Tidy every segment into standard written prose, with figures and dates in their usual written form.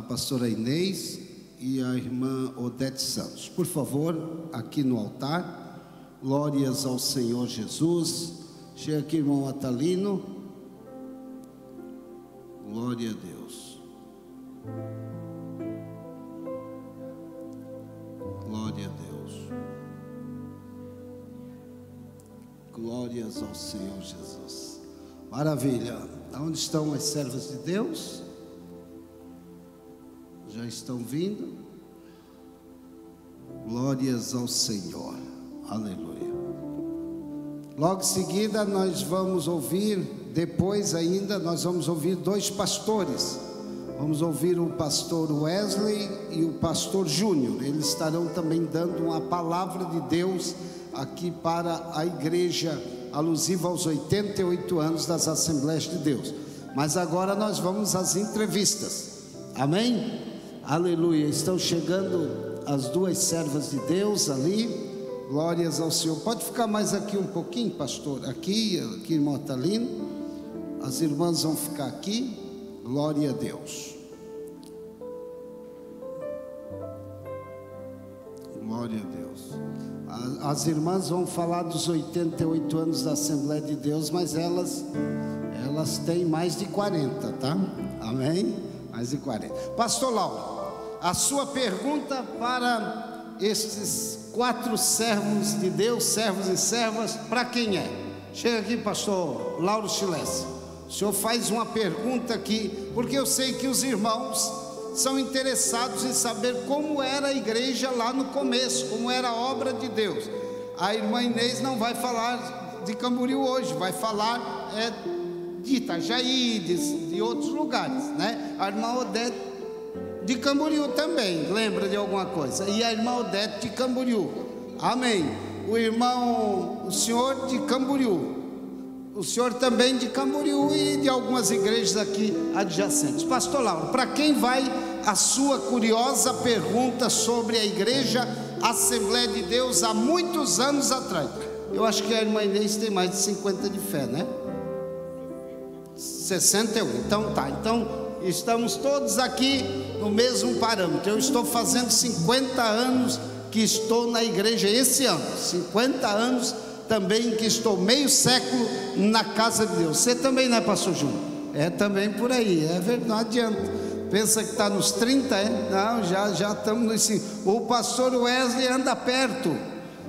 pastora Inês e a irmã Odete Santos. Por favor, aqui no altar. Glórias ao Senhor Jesus. Chega aqui, irmão Atalino. Glória a Deus. Glória a Deus. Glórias ao Senhor Jesus. Maravilha. Onde estão as servas de Deus? Já estão vindo? Glórias ao Senhor. Aleluia. Logo em seguida nós vamos ouvir, depois ainda nós vamos ouvir dois pastores. Vamos ouvir o pastor Wesley e o pastor Júnior. Eles estarão também dando uma palavra de Deus aqui para a igreja, alusiva aos 88 anos das Assembleias de Deus. Mas agora nós vamos às entrevistas. Amém? Aleluia. Estão chegando as duas servas de Deus ali. Glórias ao Senhor. Pode ficar mais aqui um pouquinho, pastor? Aqui, irmão Atalino. As irmãs vão ficar aqui. Glória a Deus. Glória a Deus. As irmãs vão falar dos 88 anos da Assembleia de Deus, mas elas têm mais de 40, tá? Amém? Mais de 40. Pastor Lauro, a sua pergunta para estes 4 servos de Deus, servos e servas, para quem é? Chega aqui, pastor Lauro Chilesse. O senhor faz uma pergunta aqui, porque eu sei que os irmãos são interessados em saber como era a igreja lá no começo, como era a obra de Deus. A irmã Inês não vai falar de Camboriú hoje, vai falar de Itajaí, de outros lugares, né? A irmã Odete de Camboriú também, lembra de alguma coisa? E a irmã Odete de Camboriú, amém. O senhor de Camboriú, o senhor também de Camboriú e de algumas igrejas aqui adjacentes. Pastor Lauro, para quem vai a sua curiosa pergunta sobre a igreja Assembleia de Deus há muitos anos atrás? Eu acho que a irmã Inês tem mais de 50 de fé, né? 61, então tá. Então estamos todos aqui no mesmo parâmetro. Eu estou fazendo 50 anos que estou na igreja esse ano, 50 anos também que estou meio século na casa de Deus. Você também, né, pastor Júnior? É também por aí, é verdade, não adianta. Pensa que está nos 30, é? Não, já estamos nos 5. O pastor Wesley anda perto,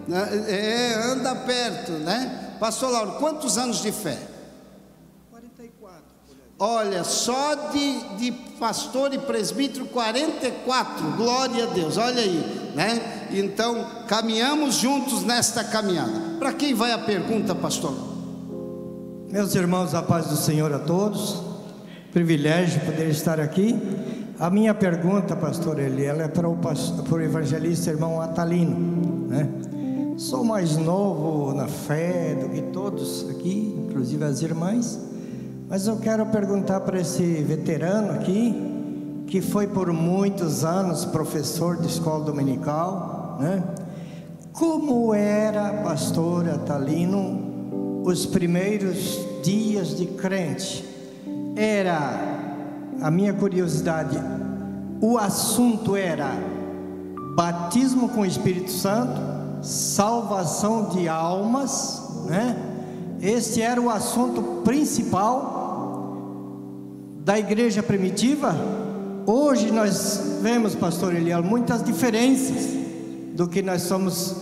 né? Anda perto, né? Pastor Lauro, quantos anos de fé? 44. Olha, só de pastor e presbítero, 44, glória a Deus, olha aí, né? Então, caminhamos juntos nesta caminhada. Para quem vai a pergunta, pastor? Meus irmãos, a paz do Senhor a todos. Privilégio poder estar aqui. A minha pergunta, pastor Eli, ela é para o evangelista irmão Atalino, né? Sou mais novo na fé do que todos aqui, inclusive as irmãs, mas eu quero perguntar para esse veterano aqui, que foi por muitos anos professor de escola dominical, né? Como era, pastor Atalino, os primeiros dias de crente? Era, a minha curiosidade, o assunto era batismo com o Espírito Santo, salvação de almas, né? Este era o assunto principal da igreja primitiva. Hoje nós vemos, pastor Eliel, muitas diferenças do que nós somos.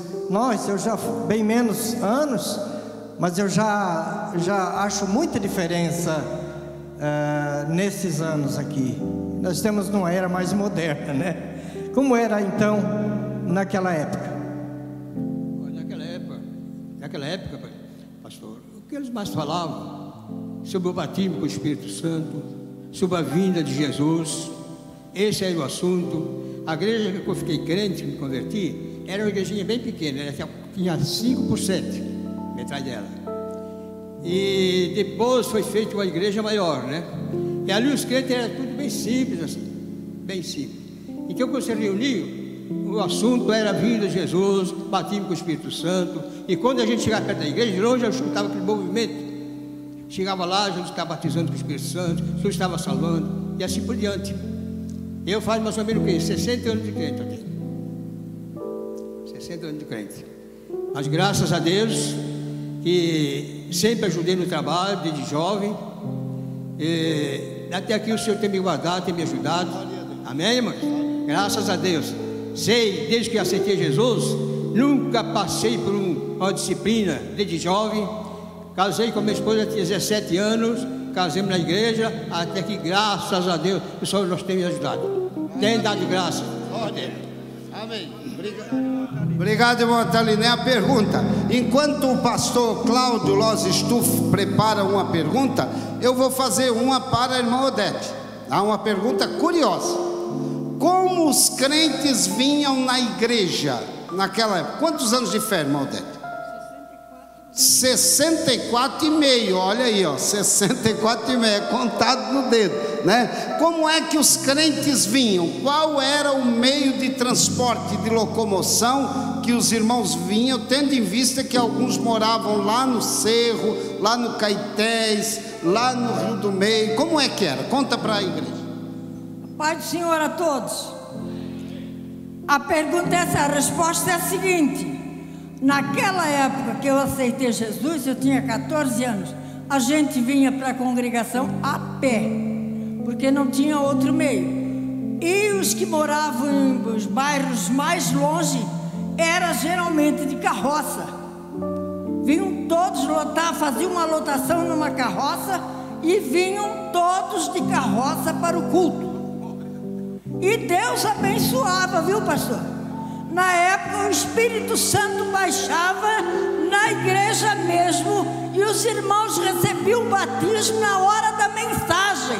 Eu já bem menos anos, mas eu já acho muita diferença nesses anos aqui. Nós temos numa era mais moderna, né? Como era então naquela época? Naquela época, pastor, o que eles mais falavam sobre o batismo com o Espírito Santo, sobre a vinda de Jesus. Esse era o assunto. A igreja que eu fiquei crente, me converti, era uma igrejinha bem pequena, tinha 5%, metade dela. E depois foi feita uma igreja maior, né? E ali os crentes era tudo bem simples, assim, bem simples. Então quando se reuniu, o assunto era a vinda de Jesus, batismo com o Espírito Santo. E quando a gente chegava perto da igreja, de longe eu escutava aquele movimento. Chegava lá, Jesus estava batizando com o Espírito Santo, Jesus estava salvando, e assim por diante. Eu faço mais ou menos o quê? 60 anos de crente eu tenho. 60 anos de crente. Mas graças a Deus, que sempre ajudei no trabalho, desde jovem. Até aqui o Senhor tem me guardado, tem me ajudado. Amém, irmãos? Graças a Deus. Sei, desde que aceitei Jesus, nunca passei por uma disciplina desde jovem. Casei com minha esposa, tinha 17 anos. Casemos na igreja, até que graças a Deus o Senhor nos tem me ajudado. Tem dado graça. Amém. Obrigado, irmão Atalino. A pergunta: enquanto o pastor Cláudio Loz Stuf prepara uma pergunta, eu vou fazer uma para a irmã Odete. Há uma pergunta curiosa: como os crentes vinham na igreja naquela época? Quantos anos de fé, irmã Odete? 64,5, olha aí, ó, 64,5, é contado no dedo, né? Como é que os crentes vinham? Qual era o meio de transporte, de locomoção que os irmãos vinham, tendo em vista que alguns moravam lá no Cerro, lá no Caetés, lá no Rio do Meio? Como é que era? Conta para a igreja. Pai do Senhor a todos. A pergunta é essa, a resposta é a seguinte: naquela época que eu aceitei Jesus, eu tinha 14 anos, a gente vinha para a congregação a pé, porque não tinha outro meio. E os que moravam em os bairros mais longe, era geralmente de carroça. Vinham todos lotar, faziam uma lotação numa carroça e vinham todos de carroça para o culto. E Deus abençoava, viu, pastor? Na época o Espírito Santo baixava na igreja mesmo, e os irmãos recebiam o batismo na hora da mensagem.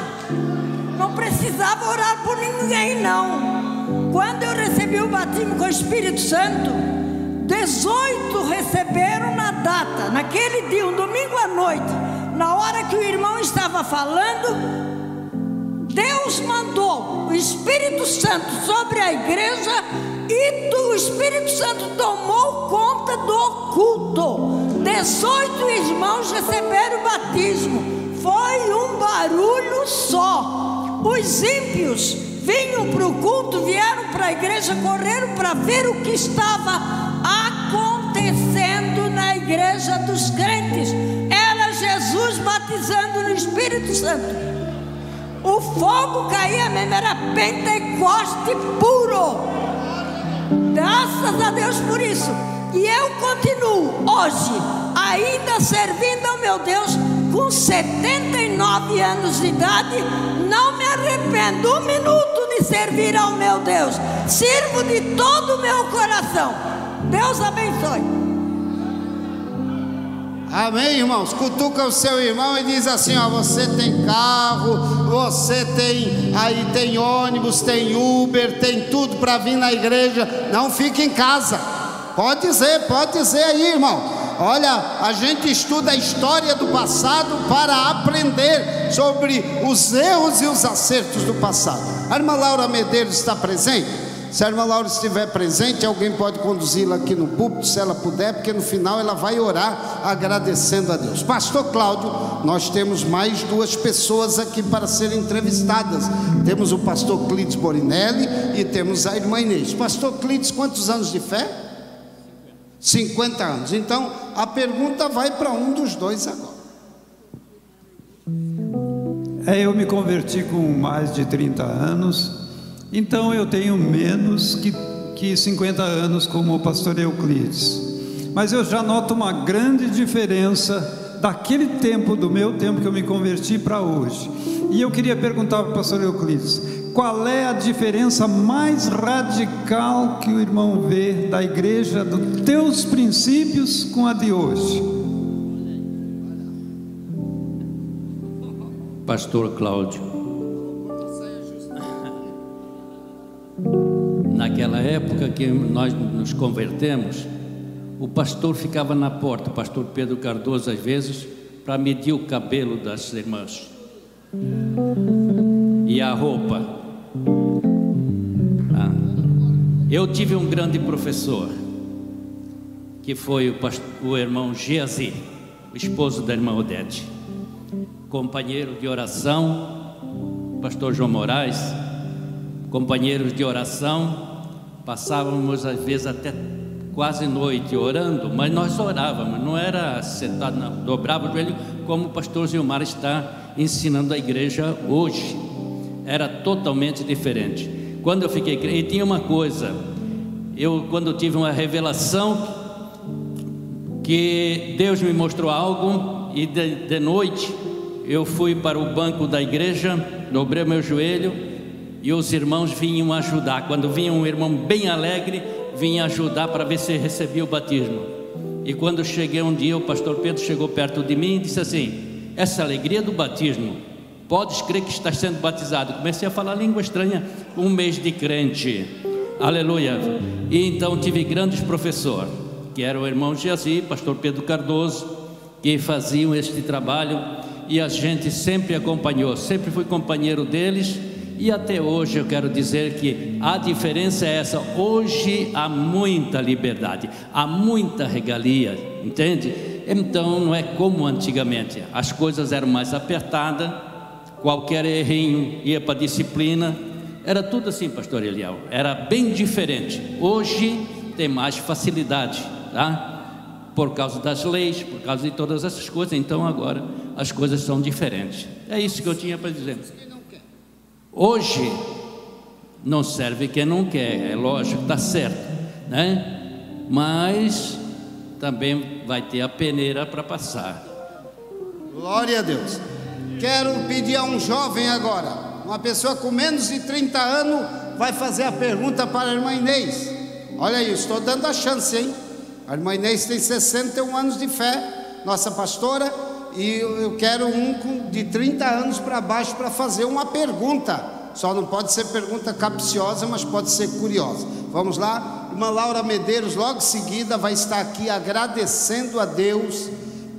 Não precisava orar por ninguém, não. Quando eu recebi o batismo com o Espírito Santo, 18 receberam na data, naquele dia, um domingo à noite, na hora que o irmão estava falando. Deus mandou o Espírito Santo sobre a igreja e o Espírito Santo tomou conta do culto. 18 irmãos receberam o batismo. Foi um barulho só. Os ímpios vinham para o culto, vieram para a igreja, correram para ver o que estava acontecendo na igreja dos crentes. Era Jesus batizando no Espírito Santo. O fogo caía mesmo, era Pentecoste puro. Graças a Deus por isso. E eu continuo hoje ainda servindo ao meu Deus com 79 anos de idade. Não me arrependo um minuto de servir ao meu Deus. Sirvo de todo o meu coração. Deus abençoe. Amém, irmãos? Cutuca o seu irmão e diz assim, ó: você tem carro, você tem ônibus, tem Uber, tem tudo para vir na igreja, não fique em casa. Pode dizer aí, irmão. Olha, a gente estuda a história do passado para aprender sobre os erros e os acertos do passado. A irmã Laura Medeiros está presente? Se a irmã Laura estiver presente, alguém pode conduzi-la aqui no púlpito, se ela puder, porque no final ela vai orar agradecendo a Deus. Pastor Cláudio, nós temos mais 2 pessoas aqui para serem entrevistadas. Temos o pastor Clídes Borinelli e temos a irmã Inês. Pastor Clídes, quantos anos de fé? 50 anos. Então a pergunta vai para um dos dois agora. Eu me converti com mais de 30 anos. Então eu tenho menos que 50 anos como o pastor Euclides, mas eu já noto uma grande diferença daquele tempo, do meu tempo que eu me converti para hoje. E eu queria perguntar para o pastor Euclides, qual é a diferença mais radical que o irmão vê da igreja dos teus princípios com a de hoje? Pastor Cláudio, naquela época que nós nos convertemos, o pastor ficava na porta, o pastor Pedro Cardoso, às vezes, para medir o cabelo das irmãs e a roupa. Eu tive um grande professor, que foi o irmão Geazi, o esposo da irmã Odete, companheiro de oração, pastor João Moraes, companheiros de oração, passávamos às vezes até quase noite orando, mas nós orávamos, não era sentado, não, dobrava o joelho como o pastor Gilmar está ensinando a igreja hoje. Era totalmente diferente. Quando eu fiquei crente, e tinha uma coisa, quando eu tive uma revelação, que Deus me mostrou algo, e de noite eu fui para o banco da igreja, dobrei meu joelho, e os irmãos vinham ajudar. Quando vinha um irmão bem alegre, vinha ajudar para ver se recebia o batismo. E quando cheguei um dia, o pastor Pedro chegou perto de mim e disse assim: essa alegria do batismo, podes crer que estás sendo batizado. Comecei a falar língua estranha, um mês de crente, aleluia. E então tive grandes professores, que era o irmão Geazi, pastor Pedro Cardoso, que faziam este trabalho, e a gente sempre acompanhou, sempre fui companheiro deles, e até hoje eu quero dizer que a diferença é essa. Hoje há muita liberdade, há muita regalia, entende? Então não é como antigamente, as coisas eram mais apertadas, qualquer errinho ia para a disciplina, era tudo assim, pastor Eliel, era bem diferente. Hoje tem mais facilidade, tá? Por causa das leis, por causa de todas essas coisas. Então agora as coisas são diferentes. É isso que eu tinha para dizer. Hoje não serve quem não quer, é lógico, está certo, né? Mas também vai ter a peneira para passar. Glória a Deus. Quero pedir a um jovem agora, uma pessoa com menos de 30 anos, vai fazer a pergunta para a irmã Inês. Olha aí, eu estou dando a chance, hein? A irmã Inês tem 61 anos de fé, nossa pastora, e eu quero um de 30 anos para baixo para fazer uma pergunta. Só não pode ser pergunta capciosa, mas pode ser curiosa. Vamos lá, irmã Laura Medeiros, logo em seguida, vai estar aqui agradecendo a Deus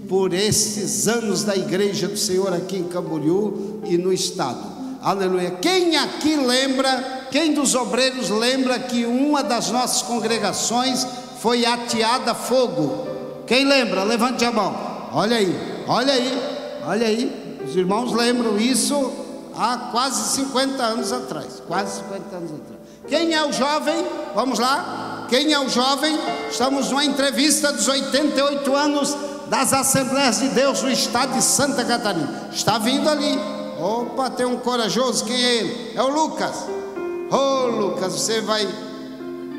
por esses anos da igreja do Senhor aqui em Camboriú e no estado. Aleluia. Quem aqui lembra, quem dos obreiros lembra que uma das nossas congregações foi ateada a fogo? Quem lembra? Levante a mão. Olha aí, olha aí, olha aí. Os irmãos lembram isso há quase 50 anos atrás. Quase 50 anos atrás. Quem é o jovem? Vamos lá. Quem é o jovem? Estamos numa entrevista dos 88 anos das Assembleias de Deus no estado de Santa Catarina. Está vindo ali. Opa, tem um corajoso. Quem é ele? É o Lucas. Ô Lucas, você vai...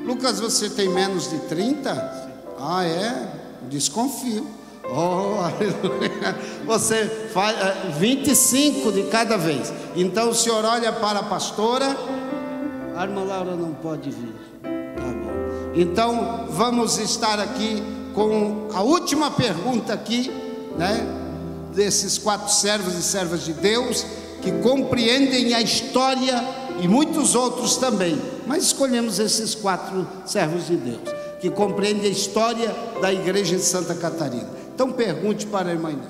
Lucas, você tem menos de 30? Ah, é? Desconfio. Oh, aleluia. Você faz 25 de cada vez. Então o senhor olha para a pastora. A irmã Laura não pode vir. Tá bom. Então vamos estar aqui com a última pergunta aqui, né? Desses 4 servos e servas de Deus que compreendem a história e muitos outros também, mas escolhemos esses 4 servos de Deus que compreendem a história da igreja de Santa Catarina. Então pergunte para a irmã Inês.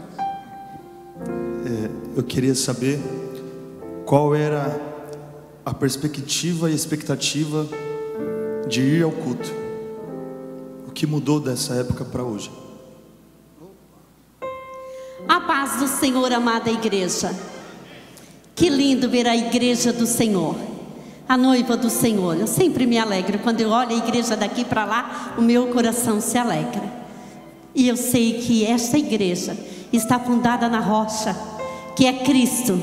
Eu queria saber qual era a perspectiva e expectativa de ir ao culto. O que mudou dessa época para hoje? A paz do Senhor, amada igreja. Que lindo ver a igreja do Senhor, a noiva do Senhor. Eu sempre me alegro quando eu olho a igreja daqui para lá, o meu coração se alegra. E eu sei que esta igreja está fundada na rocha, que é Cristo.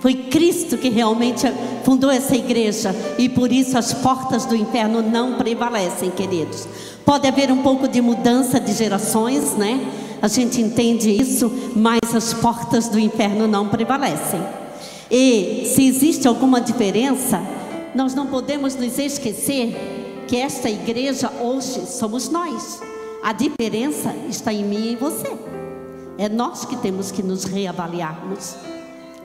Foi Cristo que realmente fundou essa igreja, e por isso as portas do inferno não prevalecem, queridos. Pode haver um pouco de mudança de gerações, né? A gente entende isso, mas as portas do inferno não prevalecem. E se existe alguma diferença, nós não podemos nos esquecer que esta igreja hoje somos nós. A diferença está em mim e em você. É nós que temos que nos reavaliarmos.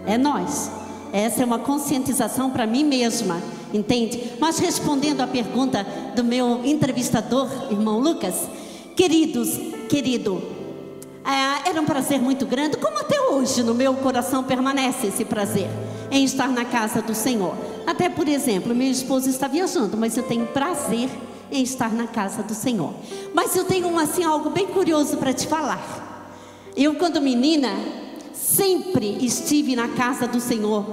É nós. Essa é uma conscientização para mim mesma, entende? Mas respondendo à pergunta do meu entrevistador, irmão Lucas, querido, era um prazer muito grande, como até hoje no meu coração permanece esse prazer em estar na casa do Senhor. Até, por exemplo, meu esposo está viajando, mas eu tenho prazer em estar na casa do Senhor. Mas eu tenho assim algo bem curioso para te falar. Eu, quando menina, sempre estive na casa do Senhor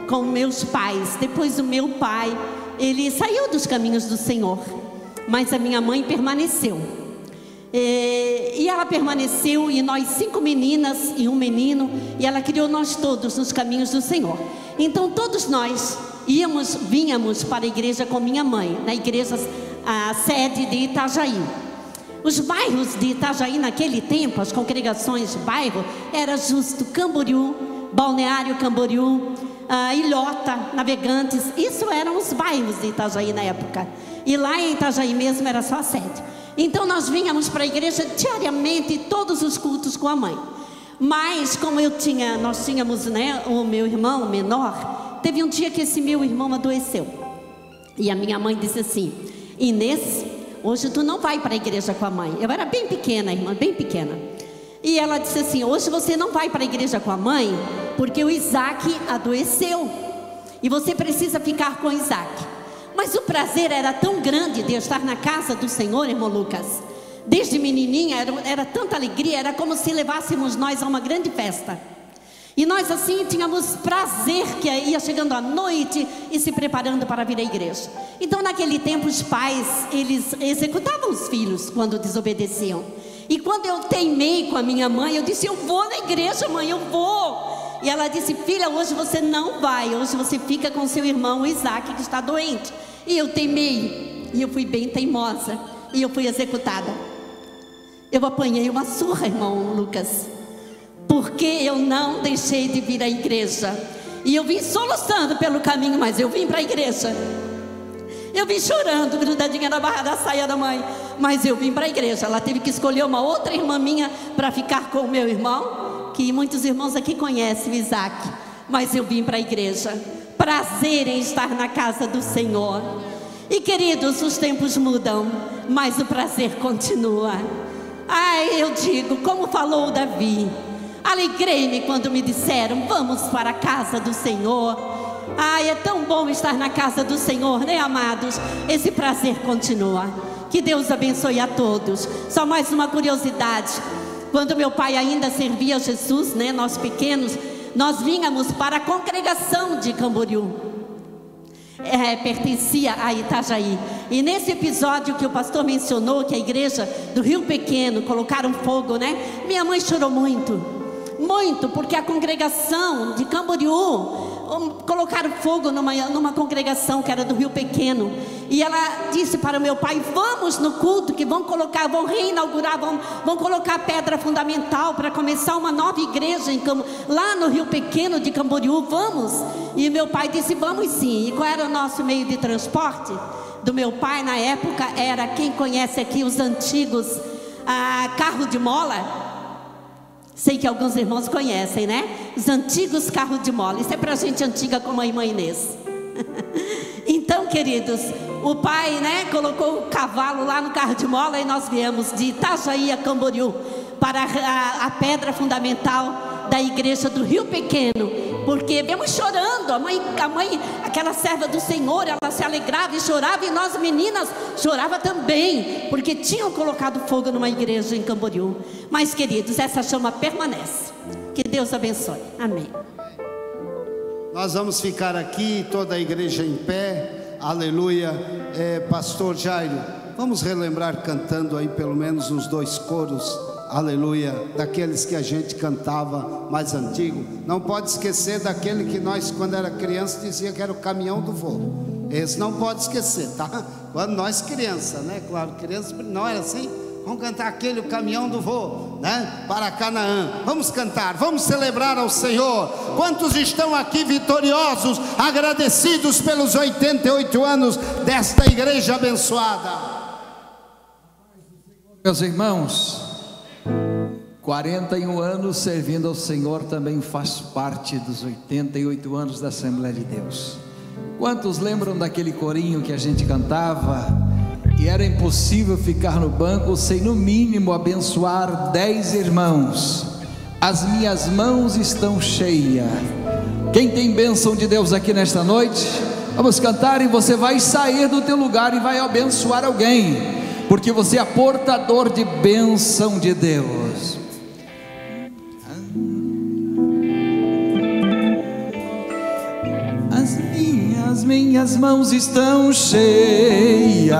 com meus pais. Depois o meu pai ele saiu dos caminhos do Senhor, mas a minha mãe permaneceu. E ela permaneceu, e nós 5 meninas e 1 menino, e ela criou nós todos nos caminhos do Senhor. Então todos nós vinhamos para a igreja com minha mãe, na igreja, a sede de Itajaí. Os bairros de Itajaí naquele tempo, as congregações de bairro, era justo Camboriú, Balneário Camboriú, Ilhota, Navegantes. Isso eram os bairros de Itajaí na época. E lá em Itajaí mesmo era só a sede. Então nós vínhamos para a igreja diariamente, todos os cultos com a mãe. Mas como nós tínhamos, né, o meu irmão menor, teve um dia que esse meu irmão adoeceu. E a minha mãe disse assim: Inês, hoje tu não vai para a igreja com a mãe. Eu era bem pequena, irmã, bem pequena. E ela disse assim: hoje você não vai para a igreja com a mãe, porque o Isaac adoeceu. E você precisa ficar com o Isaac. Mas o prazer era tão grande de eu estar na casa do Senhor, irmão Lucas. Desde menininha era tanta alegria, era como se levássemos nós a uma grande festa. E nós assim tínhamos prazer, que ia chegando à noite e se preparando para vir à igreja. Então naquele tempo os pais, eles executavam os filhos quando desobedeciam. E quando eu teimei com a minha mãe, eu disse: eu vou na igreja, mãe, eu vou. E ela disse: filha, hoje você não vai, hoje você fica com seu irmão o Isaac, que está doente. E eu teimei, e eu fui bem teimosa, e eu fui executada. Eu apanhei uma surra, irmão Lucas, porque eu não deixei de vir à igreja. E eu vim soluçando pelo caminho, mas eu vim para a igreja. Eu vim chorando, grudadinha na barra da saia da mãe, mas eu vim para a igreja. Ela teve que escolher uma outra irmã minha para ficar com o meu irmão, que muitos irmãos aqui conhecem, o Isaac. Mas eu vim para a igreja. Prazer em estar na casa do Senhor. E queridos, os tempos mudam, mas o prazer continua. Ai, eu digo, como falou Davi, alegrei-me quando me disseram: vamos para a casa do Senhor. Ai, é tão bom estar na casa do Senhor, né, amados? Esse prazer continua. Que Deus abençoe a todos. Só mais uma curiosidade: quando meu pai ainda servia a Jesus, né, nós pequenos, nós vínhamos para a congregação de Camboriú. Pertencia a Itajaí. E nesse episódio que o pastor mencionou, que a igreja do Rio Pequeno colocaram fogo, né? Minha mãe chorou muito, muito, porque a congregação de Camboriú colocaram fogo numa congregação que era do Rio Pequeno. E ela disse para o meu pai: vamos no culto, que vão reinaugurar, vão colocar a pedra fundamental para começar uma nova igreja lá no Rio Pequeno de Camboriú, vamos. E meu pai disse: vamos sim. E qual era o nosso meio de transporte? Do meu pai na época era, quem conhece aqui os antigos carro de mola? Sei que alguns irmãos conhecem, né? Os antigos carros de mola. Isso é para gente antiga como a irmã Inês. Então, queridos, o pai, né, colocou o cavalo lá no carro de mola e nós viemos de Itajaí a Camboriú para a pedra fundamental da igreja do Rio Pequeno, porque viemos chorando. A mãe, aquela serva do Senhor, ela se alegrava e chorava, e nós meninas chorava também, porque tinham colocado fogo numa igreja em Camboriú. Mas, queridos, essa chama permanece. Que Deus abençoe. Amém. Nós vamos ficar aqui, toda a igreja em pé. Aleluia. Pastor Jairo, vamos relembrar cantando aí pelo menos uns 2 coros. Aleluia, daqueles que a gente cantava mais antigo. Não pode esquecer daquele que nós, quando era criança, dizia que era o caminhão do vô. Esse não pode esquecer, tá? Quando nós criança, né? Claro, criança não era assim. Vamos cantar aquele, o caminhão do vô, né? Para Canaã. Vamos cantar, vamos celebrar ao Senhor. Quantos estão aqui vitoriosos, agradecidos pelos 88 anos desta igreja abençoada? Meus irmãos, 41 anos servindo ao Senhor também faz parte dos 88 anos da Assembleia de Deus. Quantos lembram daquele corinho que a gente cantava? E era impossível ficar no banco sem no mínimo abençoar 10 irmãos. As minhas mãos estão cheias. Quem tem bênção de Deus aqui nesta noite? Vamos cantar, e você vai sair do teu lugar e vai abençoar alguém, porque você é portador de bênção de Deus. As minhas minhas mãos estão cheias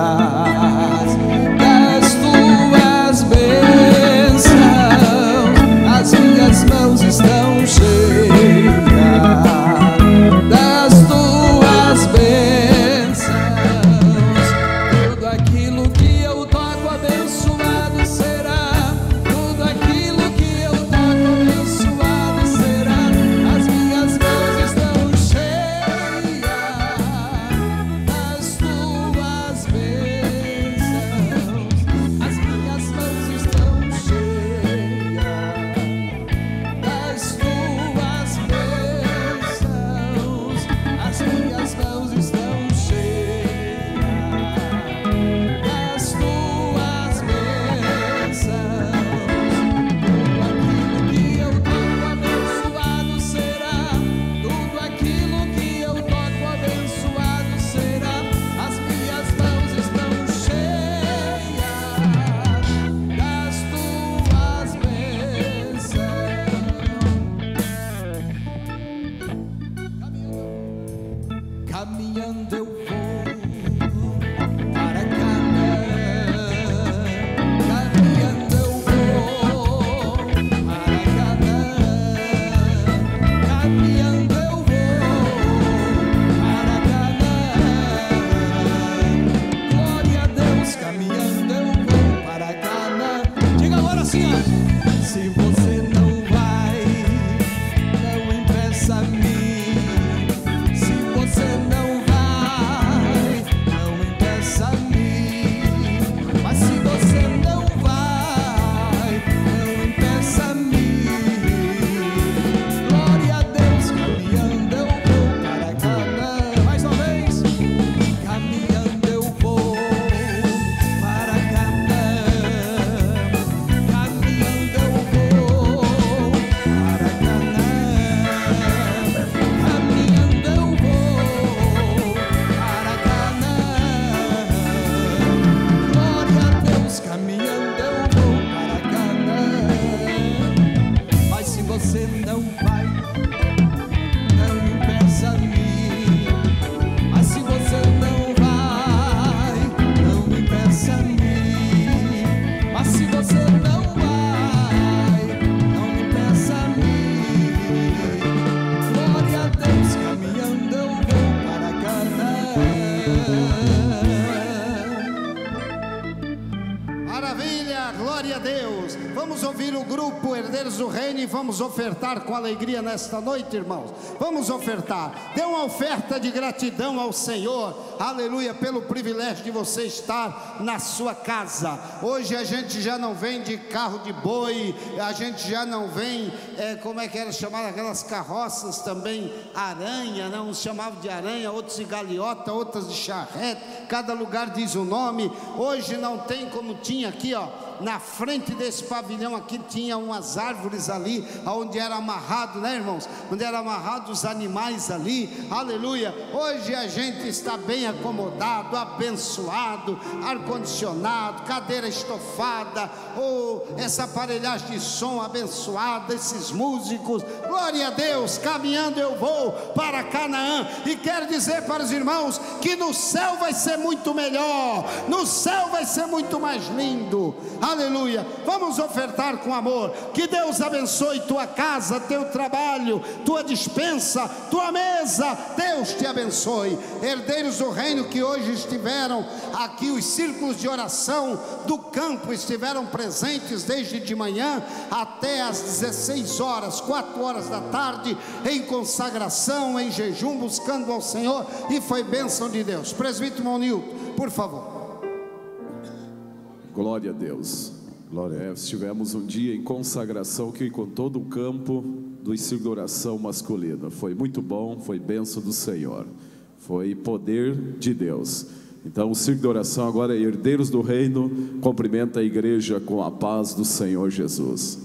das tuas bênçãos, as minhas mãos estão cheias das tuas bênçãos. Tudo aquilo que eu toco abençoado será, tudo aquilo que eu toco abençoado será. As minhas mãos estão cheias das tuas bênçãos, as minhas mãos estão cheias das tuas bênçãos, as minhas mãos estão cheias das tuas bênçãos. Tudo aquilo que eu toco abençoado será, tudo aquilo que eu toco abençoado será. As minhas mãos estão cheias das tuas bênçãos. Caminhando eu vou para Canaã, caminhando eu vou para Canaã, caminhando eu vou para Canaã. Glória a Deus, caminhando eu vou para Canaã. Diga agora assim, ó. Se você não vai, não impeça a mim. Se você não vai, não impeça a mim. Mas se você não vai, não impeça a mim. Glória a Deus, caminhando eu vou para Canaã. Mais uma vez. Caminhando eu vou para Canaã, caminhando eu vou para Canaã, caminhando eu vou para Canaã. Glória a Deus, caminhando eu vou para Canaã. Mas se você não vai, não impeça a mim. Mas se você não vai, não impeça a mim. Mas se você não vai, não impeça a mim. Glória a Deus, caminhando eu vou para Canaã. Maravilha, glória a Deus. Vamos ouvir o grupo Herdeiros do Reino e vamos ofertar com alegria nesta noite, irmãos. Vamos ofertar. Dê uma oferta de gratidão ao Senhor, aleluia, pelo privilégio de você estar na sua casa. Hoje a gente já não vem de carro de boi, a gente já não vem, como é que era chamado, aquelas carroças também, aranha, não? Uns chamavam de aranha, outros de galeota, outras de charrete, cada lugar diz o nome. Hoje não tem como tinha aqui, ó, na frente desse pavilhão aqui tinha umas árvores ali, onde era amarrado, né, irmãos? Onde era amarrado os animais ali, aleluia. Hoje a gente está bem acomodado, abençoado, ar-condicionado, cadeira estofada, ou essa aparelhagem de som abençoada, esses músicos, glória a Deus. Caminhando eu vou para Canaã, e quero dizer para os irmãos que no céu vai ser muito melhor, no céu vai ser muito mais lindo, aleluia. Vamos ofertar com amor. Que Deus abençoe tua casa, teu trabalho, tua despensa, tua mesa. Deus te abençoe. Herdeiros do Reino que hoje estiveram aqui, os círculos de oração do campo estiveram presentes desde de manhã até às 16 horas, 4 horas da tarde, em consagração, em jejum, buscando ao Senhor, e foi bênção de Deus. Presbítero Monilton, por favor. Glória a Deus. Glória a Deus. Tivemos um dia em consagração que com todo o campo do círculo de oração masculino. Foi muito bom, foi bênção do Senhor. Foi poder de Deus. Então o círculo de oração agora é Herdeiros do Reino. Cumprimenta a igreja com a paz do Senhor Jesus.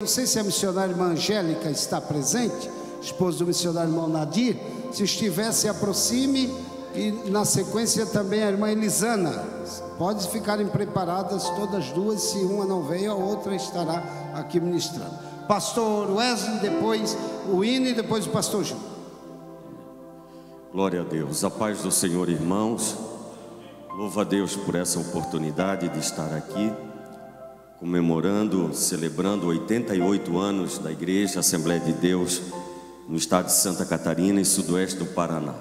sei se a missionária irmã Angélica está presente, esposa do missionário irmão Nadir. Se estiver, se aproxime. E na sequência também a irmã Elisana. Pode ficarem preparadas todas duas. Se uma não veio, a outra estará aqui ministrando. Pastor Wesley, depois o Ine e depois o pastor Júnior. Glória a Deus. A paz do Senhor, irmãos. Louvo a Deus por essa oportunidade de estar aqui comemorando, celebrando 88 anos da Igreja Assembleia de Deus no estado de Santa Catarina e sudoeste do Paraná.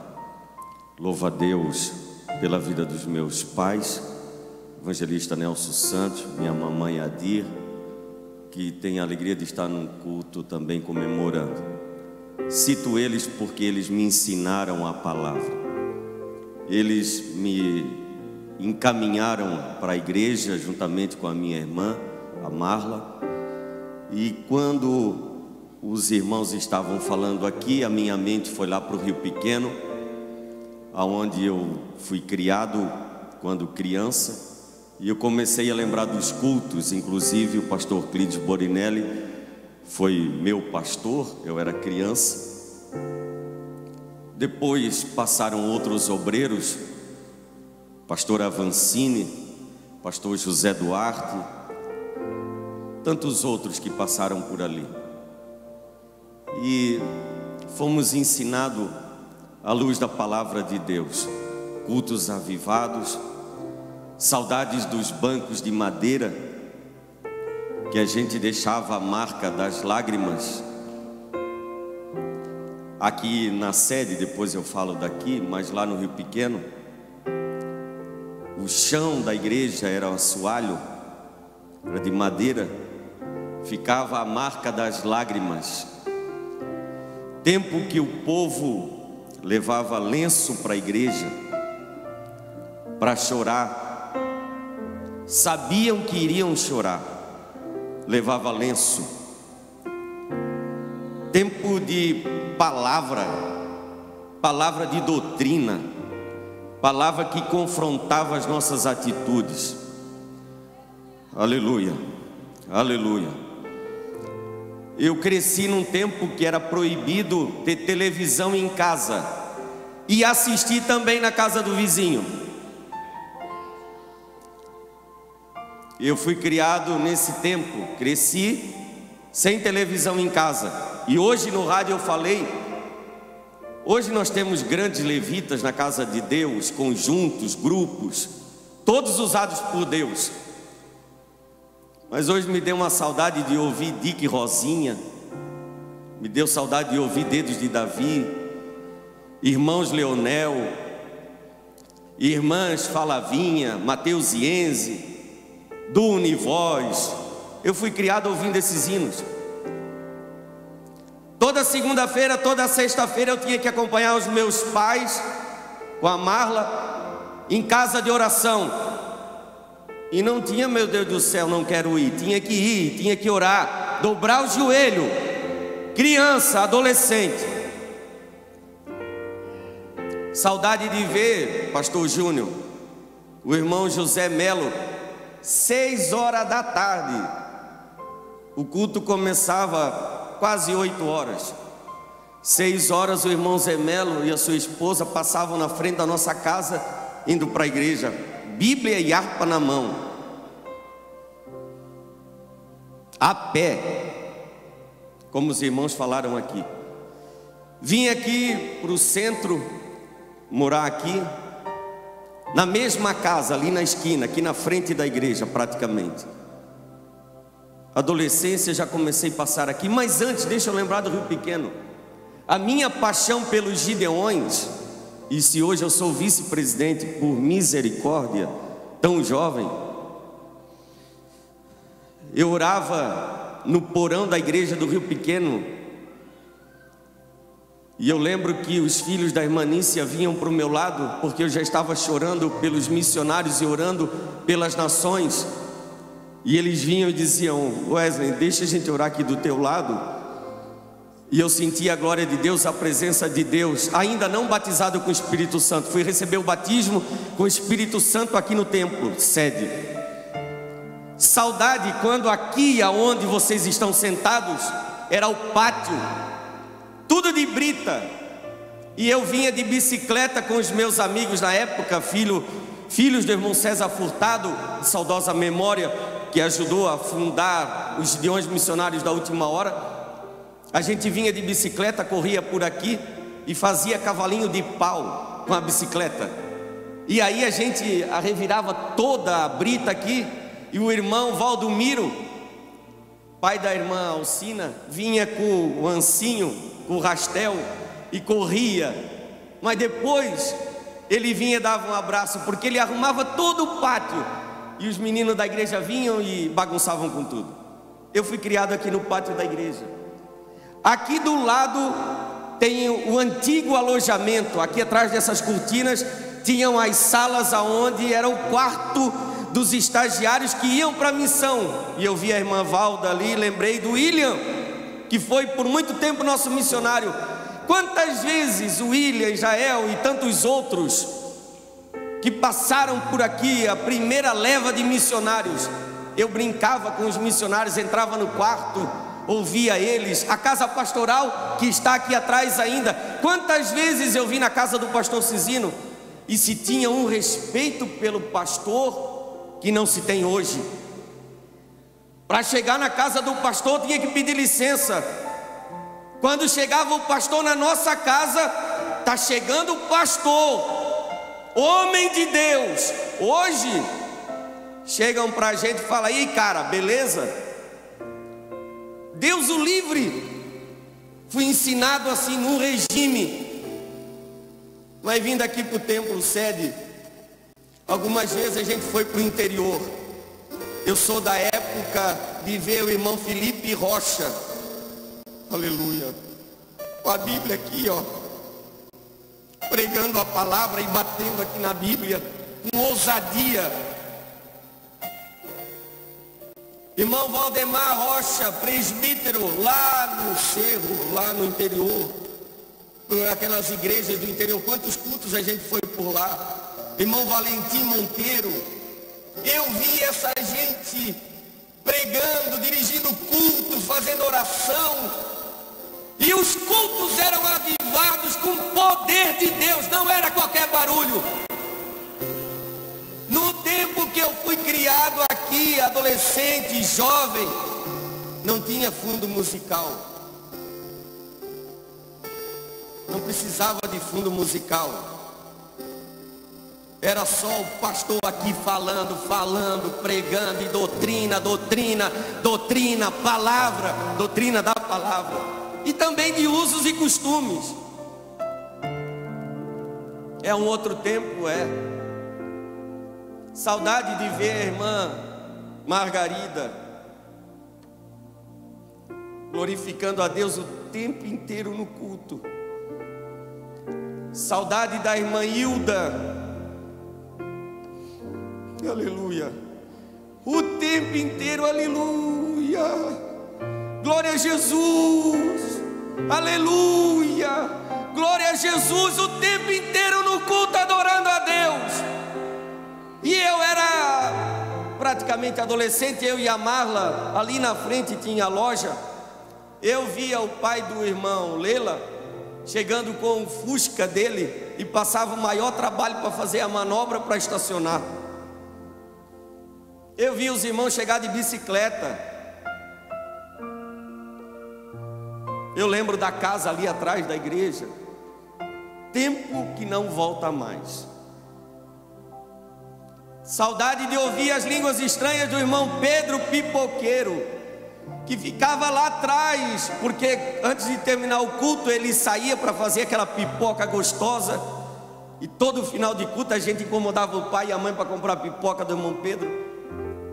Louvo a Deus pela vida dos meus pais, evangelista Nelson Santos, minha mamãe Adir, que tem a alegria de estar num culto também comemorando. Cito eles porque eles me ensinaram a palavra. Eles me encaminharam para a igreja juntamente com a minha irmã, a Marla. E quando os irmãos estavam falando aqui, a minha mente foi lá para o Rio Pequeno, aonde eu fui criado quando criança, e eu comecei a lembrar dos cultos. Inclusive o pastor Clídio Borinelli foi meu pastor, eu era criança. Depois passaram outros obreiros, pastor Avancini, pastor José Duarte, tantos outros que passaram por ali. E fomos ensinados à luz da palavra de Deus, cultos avivados, saudades dos bancos de madeira, que a gente deixava a marca das lágrimas. Aqui na sede, depois eu falo daqui, mas lá no Rio Pequeno, o chão da igreja era assoalho, era de madeira, ficava a marca das lágrimas. Tempo que o povo levava lenço para a igreja para chorar, sabiam que iriam chorar, levava lenço. Tempo de palavra de doutrina, palavra que confrontava as nossas atitudes. Aleluia, aleluia. Eu cresci num tempo que era proibido ter televisão em casa e assistir também na casa do vizinho. Eu fui criado nesse tempo, cresci sem televisão em casa. E hoje no rádio eu falei, hoje nós temos grandes levitas na casa de Deus, conjuntos, grupos, todos usados por Deus. Mas hoje me deu uma saudade de ouvir Dick e Rosinha, me deu saudade de ouvir Dedos de Davi, Irmãos Leonel, Irmãs Falavinha, Mateus e Enze, do Univoz. Eu fui criado ouvindo esses hinos. Toda segunda-feira, toda sexta-feira eu tinha que acompanhar os meus pais com a Marla em casa de oração. E não tinha, meu Deus do céu, não quero ir. Tinha que ir, tinha que orar, dobrar o joelho. Criança, adolescente. Saudade de ver, pastor Júnior, o irmão José Melo, 6 horas da tarde. O culto começava quase 8 horas. 6 horas o irmão Zé Melo e a sua esposa passavam na frente da nossa casa, indo para a igreja, Bíblia e harpa na mão, a pé, como os irmãos falaram aqui. Vim aqui para o centro, morar aqui, na mesma casa, ali na esquina, aqui na frente da igreja praticamente. Adolescência já comecei a passar aqui, mas antes, deixa eu lembrar do Rio Pequeno. A minha paixão pelos Gideões, e se hoje eu sou vice-presidente por misericórdia, tão jovem, eu orava no porão da igreja do Rio Pequeno, e eu lembro que os filhos da irmã Nícia vinham para o meu lado, porque eu já estava chorando pelos missionários e orando pelas nações, e eles vinham e diziam: Wesley, deixa a gente orar aqui do teu lado. E eu senti a glória de Deus, a presença de Deus, ainda não batizado com o Espírito Santo. Fui receber o batismo com o Espírito Santo aqui no templo, sede. Saudade quando aqui aonde vocês estão sentados era o pátio, tudo de brita, e eu vinha de bicicleta com os meus amigos na época, filhos do irmão César Furtado, de saudosa memória, que ajudou a fundar os Gideões Missionários da Última Hora. A gente vinha de bicicleta, corria por aqui e fazia cavalinho de pau com a bicicleta, e aí a gente revirava toda a brita aqui, e o irmão Valdomiro, pai da irmã Alcina, vinha com o ancinho, com o rastel, e corria. Mas depois ele vinha e dava um abraço, porque ele arrumava todo o pátio, e os meninos da igreja vinham e bagunçavam com tudo. Eu fui criado aqui no pátio da igreja. Aqui do lado tem o antigo alojamento. Aqui atrás dessas cortinas tinham as salas aonde era o quarto dos estagiários que iam para a missão. E eu vi a irmã Valda ali, lembrei do William, que foi por muito tempo nosso missionário. Quantas vezes o William, Jael e tantos outros que passaram por aqui, a primeira leva de missionários, eu brincava com os missionários, entrava no quarto, ouvia eles. A casa pastoral que está aqui atrás ainda, quantas vezes eu vi na casa do pastor Cisino, e se tinha um respeito pelo pastor que não se tem hoje. Para chegar na casa do pastor tinha que pedir licença. Quando chegava o pastor na nossa casa, está chegando o pastor, homem de Deus. Hoje chegam para a gente e falam: "Ei, cara, beleza?" Deus o livre. Fui ensinado assim num regime. Mas vindo aqui para o templo sede, algumas vezes a gente foi para o interior. Eu sou da época de ver o irmão Felipe Rocha, aleluia, com a Bíblia aqui, ó, pregando a palavra e batendo aqui na Bíblia com ousadia. Irmão Valdemar Rocha, presbítero, lá no Cerro, lá no interior, por aquelas igrejas do interior, quantos cultos a gente foi por lá. Irmão Valentim Monteiro, eu vi essa gente pregando, dirigindo culto, fazendo oração, e os cultos eram avivados com o poder de Deus, não era qualquer barulho. No tempo que eu fui criado aqui, adolescente, jovem, não tinha fundo musical, não precisava de fundo musical. Era só o pastor aqui falando, pregando, e doutrina, palavra, doutrina da palavra, e também de usos e costumes. É um outro tempo, é. Saudade de ver a irmã Margarida glorificando a Deus o tempo inteiro no culto. Saudade da irmã Hilda, aleluia, o tempo inteiro, aleluia, glória a Jesus, aleluia, glória a Jesus, o tempo inteiro no culto adorando a Deus. E eu era praticamente adolescente, eu e a Marla, ali na frente tinha a loja. Eu via o pai do irmão Lela chegando com o Fusca dele e passava o maior trabalho para fazer a manobra para estacionar. Eu vi os irmãos chegar de bicicleta. Eu lembro da casa ali atrás da igreja. Tempo que não volta mais. Saudade de ouvir as línguas estranhas do irmão Pedro Pipoqueiro, que ficava lá atrás, porque antes de terminar o culto ele saía para fazer aquela pipoca gostosa, e todo final de culto a gente incomodava o pai e a mãe para comprar a pipoca do irmão Pedro.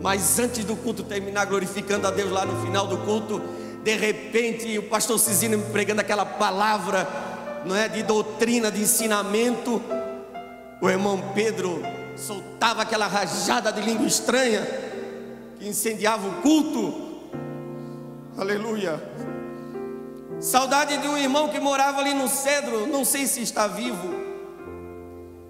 Mas antes do culto terminar, glorificando a Deus lá no final do culto, de repente o pastor Cisino pregando aquela palavra, não é, de doutrina, de ensinamento, o irmão Pedro soltava aquela rajada de língua estranha que incendiava o culto. Aleluia. Saudade de um irmão que morava ali no Cedro, não sei se está vivo,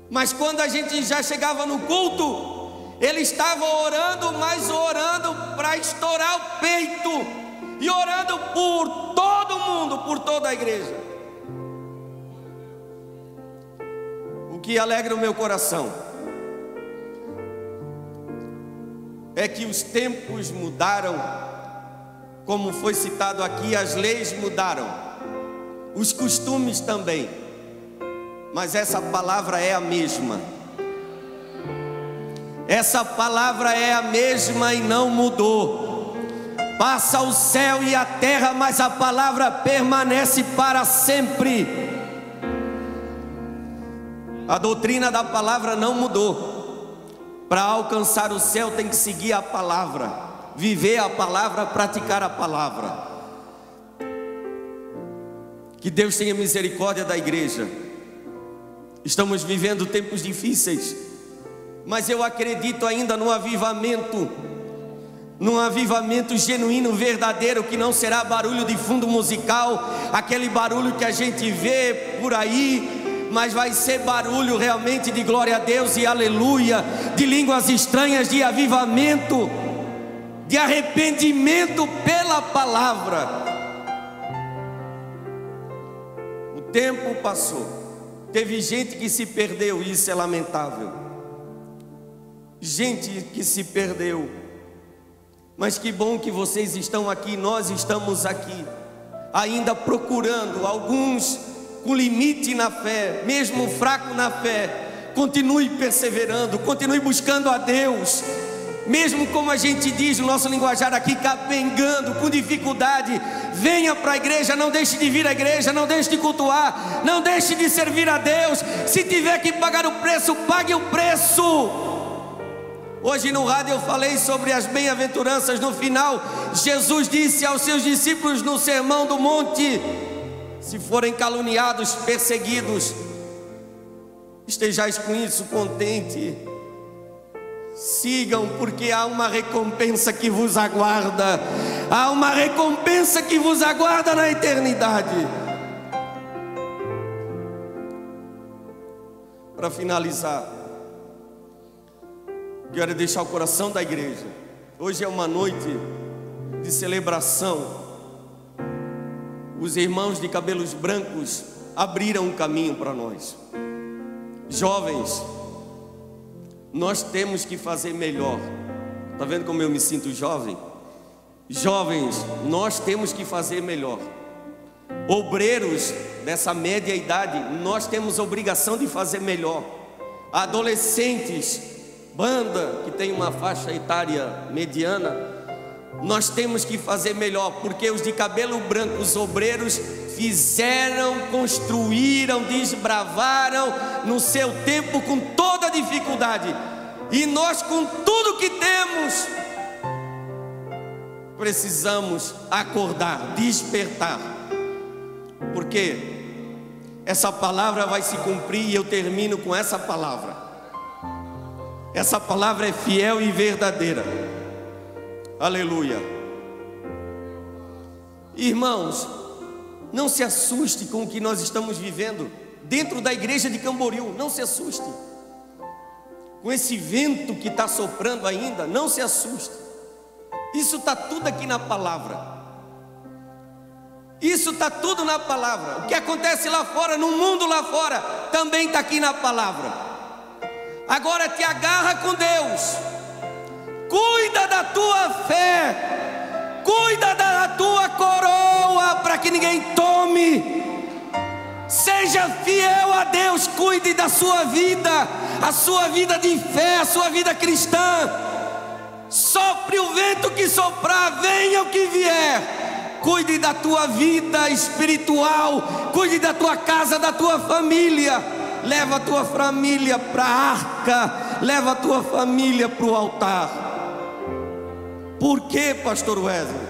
mas quando a gente já chegava no culto, Ele estava orando, mas orando para estourar o peito, e orando por todo mundo, por toda a igreja. O que alegra o meu coração é que os tempos mudaram, como foi citado aqui, as leis mudaram, os costumes também, mas essa palavra é a mesma. Essa palavra é a mesma e não mudou. Passa o céu e a terra, mas a palavra permanece para sempre. A doutrina da palavra não mudou. Para alcançar o céu tem que seguir a palavra, viver a palavra, praticar a palavra. Que Deus tenha misericórdia da igreja. Estamos vivendo tempos difíceis, mas eu acredito ainda no avivamento, num avivamento genuíno, verdadeiro, que não será barulho de fundo musical, aquele barulho que a gente vê por aí, mas vai ser barulho realmente de glória a Deus e aleluia, de línguas estranhas, de avivamento, de arrependimento pela palavra. O tempo passou, teve gente que se perdeu, e isso é lamentável. Gente que se perdeu, mas que bom que vocês estão aqui, nós estamos aqui, ainda procurando, alguns com limite na fé, mesmo fraco na fé. Continue perseverando, continue buscando a Deus, mesmo como a gente diz no nosso linguajar aqui, capengando, com dificuldade. Venha para a igreja, não deixe de vir à igreja, não deixe de cultuar, não deixe de servir a Deus. Se tiver que pagar o preço, pague o preço. Hoje no rádio eu falei sobre as bem-aventuranças. No final, Jesus disse aos seus discípulos no Sermão do Monte: se forem caluniados, perseguidos, estejais com isso contente. Sigam, porque há uma recompensa que vos aguarda. Há uma recompensa que vos aguarda na eternidade. Para finalizar, quero deixar o coração da igreja. Hoje é uma noite de celebração. Os irmãos de cabelos brancos abriram um caminho para nós. Jovens, nós temos que fazer melhor. Está vendo como eu me sinto jovem? Jovens, nós temos que fazer melhor. Obreiros dessa média idade, nós temos a obrigação de fazer melhor. Adolescentes, banda que tem uma faixa etária mediana, nós temos que fazer melhor, porque os de cabelo branco, os obreiros, fizeram, construíram, desbravaram no seu tempo com toda dificuldade, e nós, com tudo que temos, precisamos acordar, despertar, porque essa palavra vai se cumprir, e eu termino com essa palavra. Essa palavra é fiel e verdadeira. Aleluia. Irmãos, não se assuste com o que nós estamos vivendo dentro da igreja de Camboriú. Não se assuste com esse vento que está soprando ainda. Não se assuste. Isso está tudo aqui na palavra. Isso está tudo na palavra. O que acontece lá fora, no mundo lá fora, também está aqui na palavra. Agora te agarra com Deus, cuida da tua fé, cuida da tua coroa, para que ninguém tome. Seja fiel a Deus, cuide da sua vida, a sua vida de fé, a sua vida cristã. Sopre o vento que soprar, venha o que vier. Cuide da tua vida espiritual, cuide da tua casa, da tua família. Leva a tua família para a arca, leva a tua família para o altar. Por quê, pastor Wesley?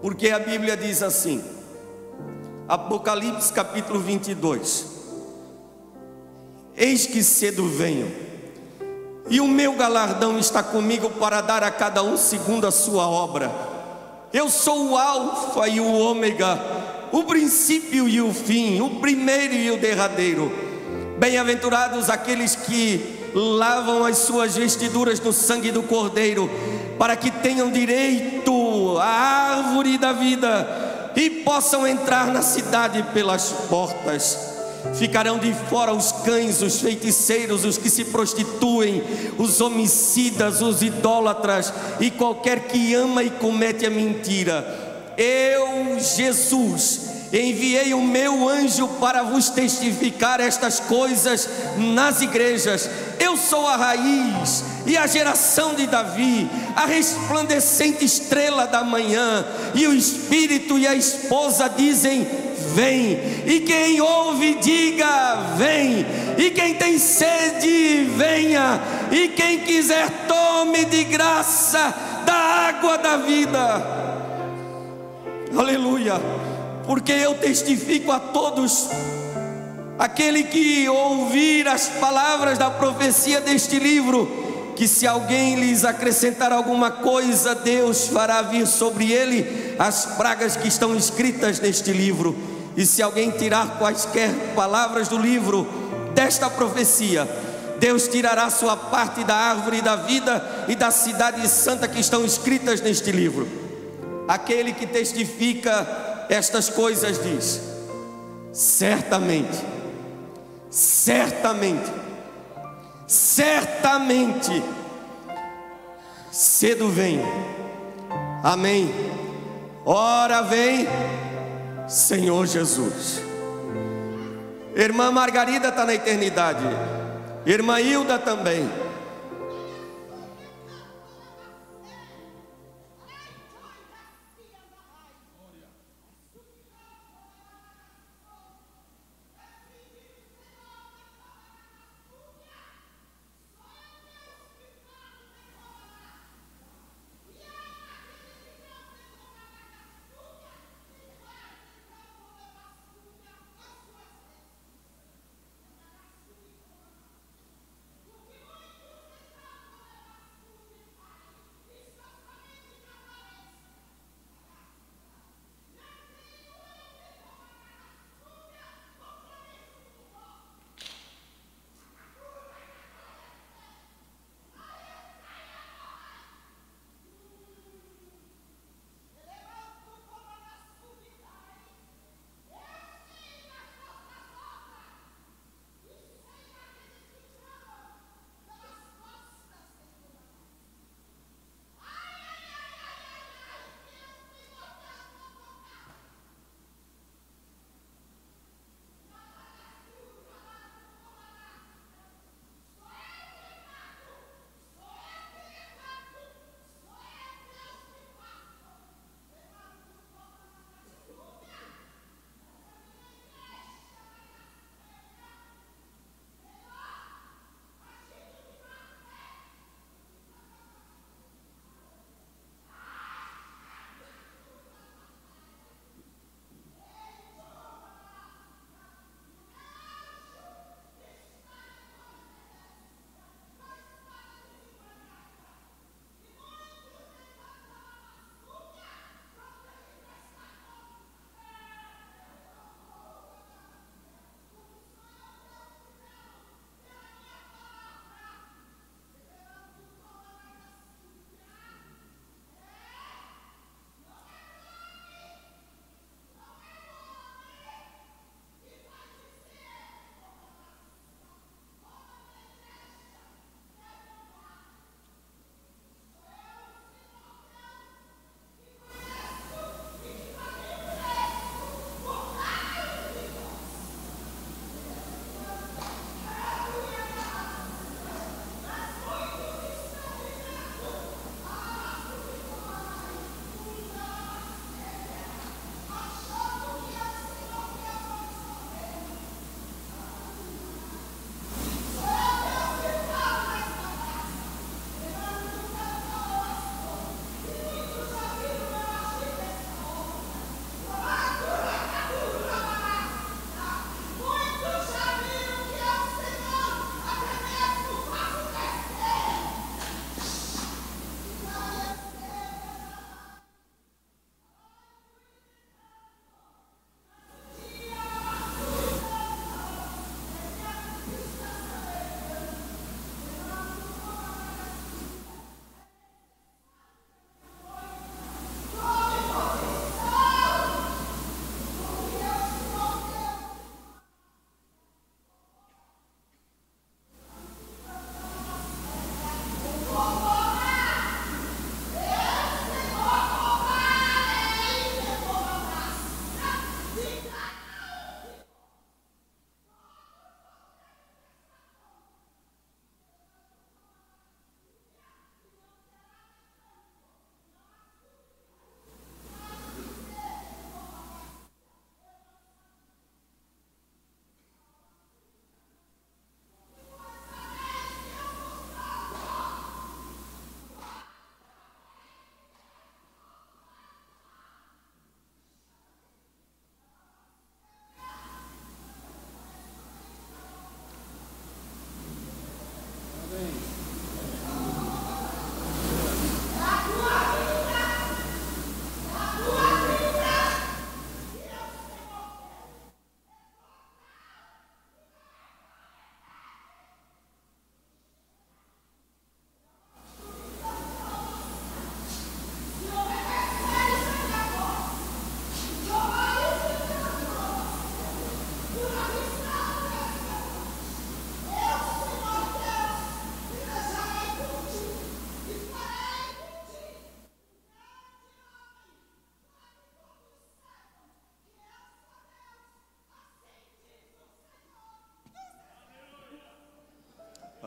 Porque a Bíblia diz assim, Apocalipse capítulo 22: eis que cedo venho, e o meu galardão está comigo para dar a cada um segundo a sua obra. Eu sou o Alfa e o Ômega, o princípio e o fim, o primeiro e o derradeiro. Bem-aventurados aqueles que lavam as suas vestiduras no sangue do Cordeiro, para que tenham direito à árvore da vida e possam entrar na cidade pelas portas. Ficarão de fora os cães, os feiticeiros, os que se prostituem, os homicidas, os idólatras e qualquer que ama e comete a mentira. Eu, Jesus, enviei o meu anjo para vos testificar estas coisas nas igrejas. Eu sou a raiz e a geração de Davi, a resplandecente estrela da manhã. E o Espírito e a esposa dizem: vem. E quem ouve, diga: vem. E quem tem sede, venha. E quem quiser, tome de graça da água da vida. Aleluia. Porque eu testifico a todos: aquele que ouvir as palavras da profecia deste livro, que se alguém lhes acrescentar alguma coisa, Deus fará vir sobre ele as pragas que estão escritas neste livro. E se alguém tirar quaisquer palavras do livro desta profecia, Deus tirará sua parte da árvore da vida e da cidade santa que estão escritas neste livro. Aquele que testifica estas coisas diz: certamente, certamente, certamente, cedo vem. Amém. Ora vem, Senhor Jesus. Irmã Margarida está na eternidade. Irmã Hilda também.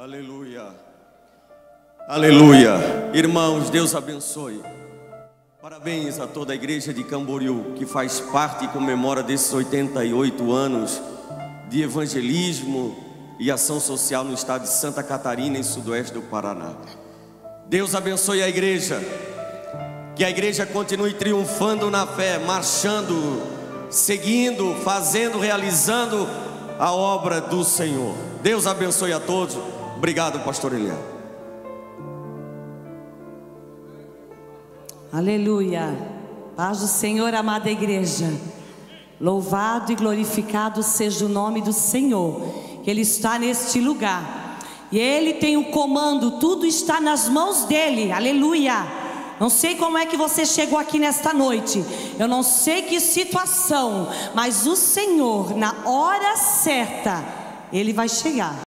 Aleluia. Aleluia. Irmãos, Deus abençoe. Parabéns a toda a igreja de Camboriú, que faz parte e comemora desses 88 anos de evangelismo e ação social no estado de Santa Catarina e sudoeste do Paraná. Deus abençoe a igreja. Que a igreja continue triunfando na fé, marchando, seguindo, fazendo, realizando a obra do Senhor. Deus abençoe a todos. Obrigado, pastor Eliel. Aleluia. Paz do Senhor, amada igreja. Louvado e glorificado seja o nome do Senhor, que Ele está neste lugar. E Ele tem o comando, tudo está nas mãos dEle. Aleluia. Não sei como é que você chegou aqui nesta noite, eu não sei que situação, mas o Senhor, na hora certa, Ele vai chegar.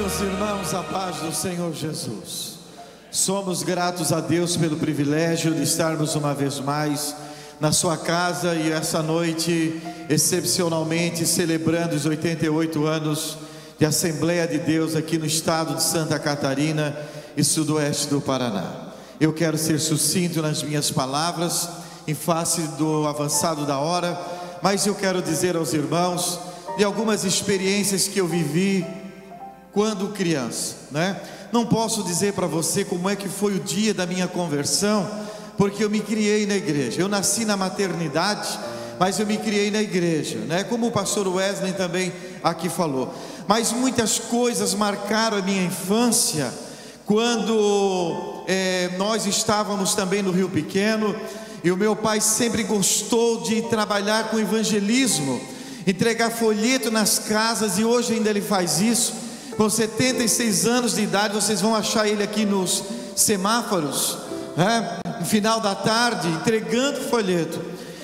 Meus irmãos, a paz do Senhor Jesus. Somos gratos a Deus pelo privilégio de estarmos uma vez mais na sua casa e essa noite, excepcionalmente, celebrando os 88 anos de Assembleia de Deus aqui no estado de Santa Catarina e sudoeste do Paraná. Eu quero ser sucinto nas minhas palavras, em face do avançado da hora, mas eu quero dizer aos irmãos de algumas experiências que eu vivi quando criança, né? Não posso dizer para você como é que foi o dia da minha conversão, porque eu me criei na igreja. Eu nasci na maternidade, mas eu me criei na igreja, né? Como o pastor Wesley também aqui falou. Mas muitas coisas marcaram a minha infância, quando nós estávamos também no Rio Pequeno, e o meu pai sempre gostou de trabalhar com evangelismo, entregar folheto nas casas, e hoje ainda ele faz isso. Com 76 anos de idade, vocês vão achar ele aqui nos semáforos, né? No final da tarde, entregando folheto.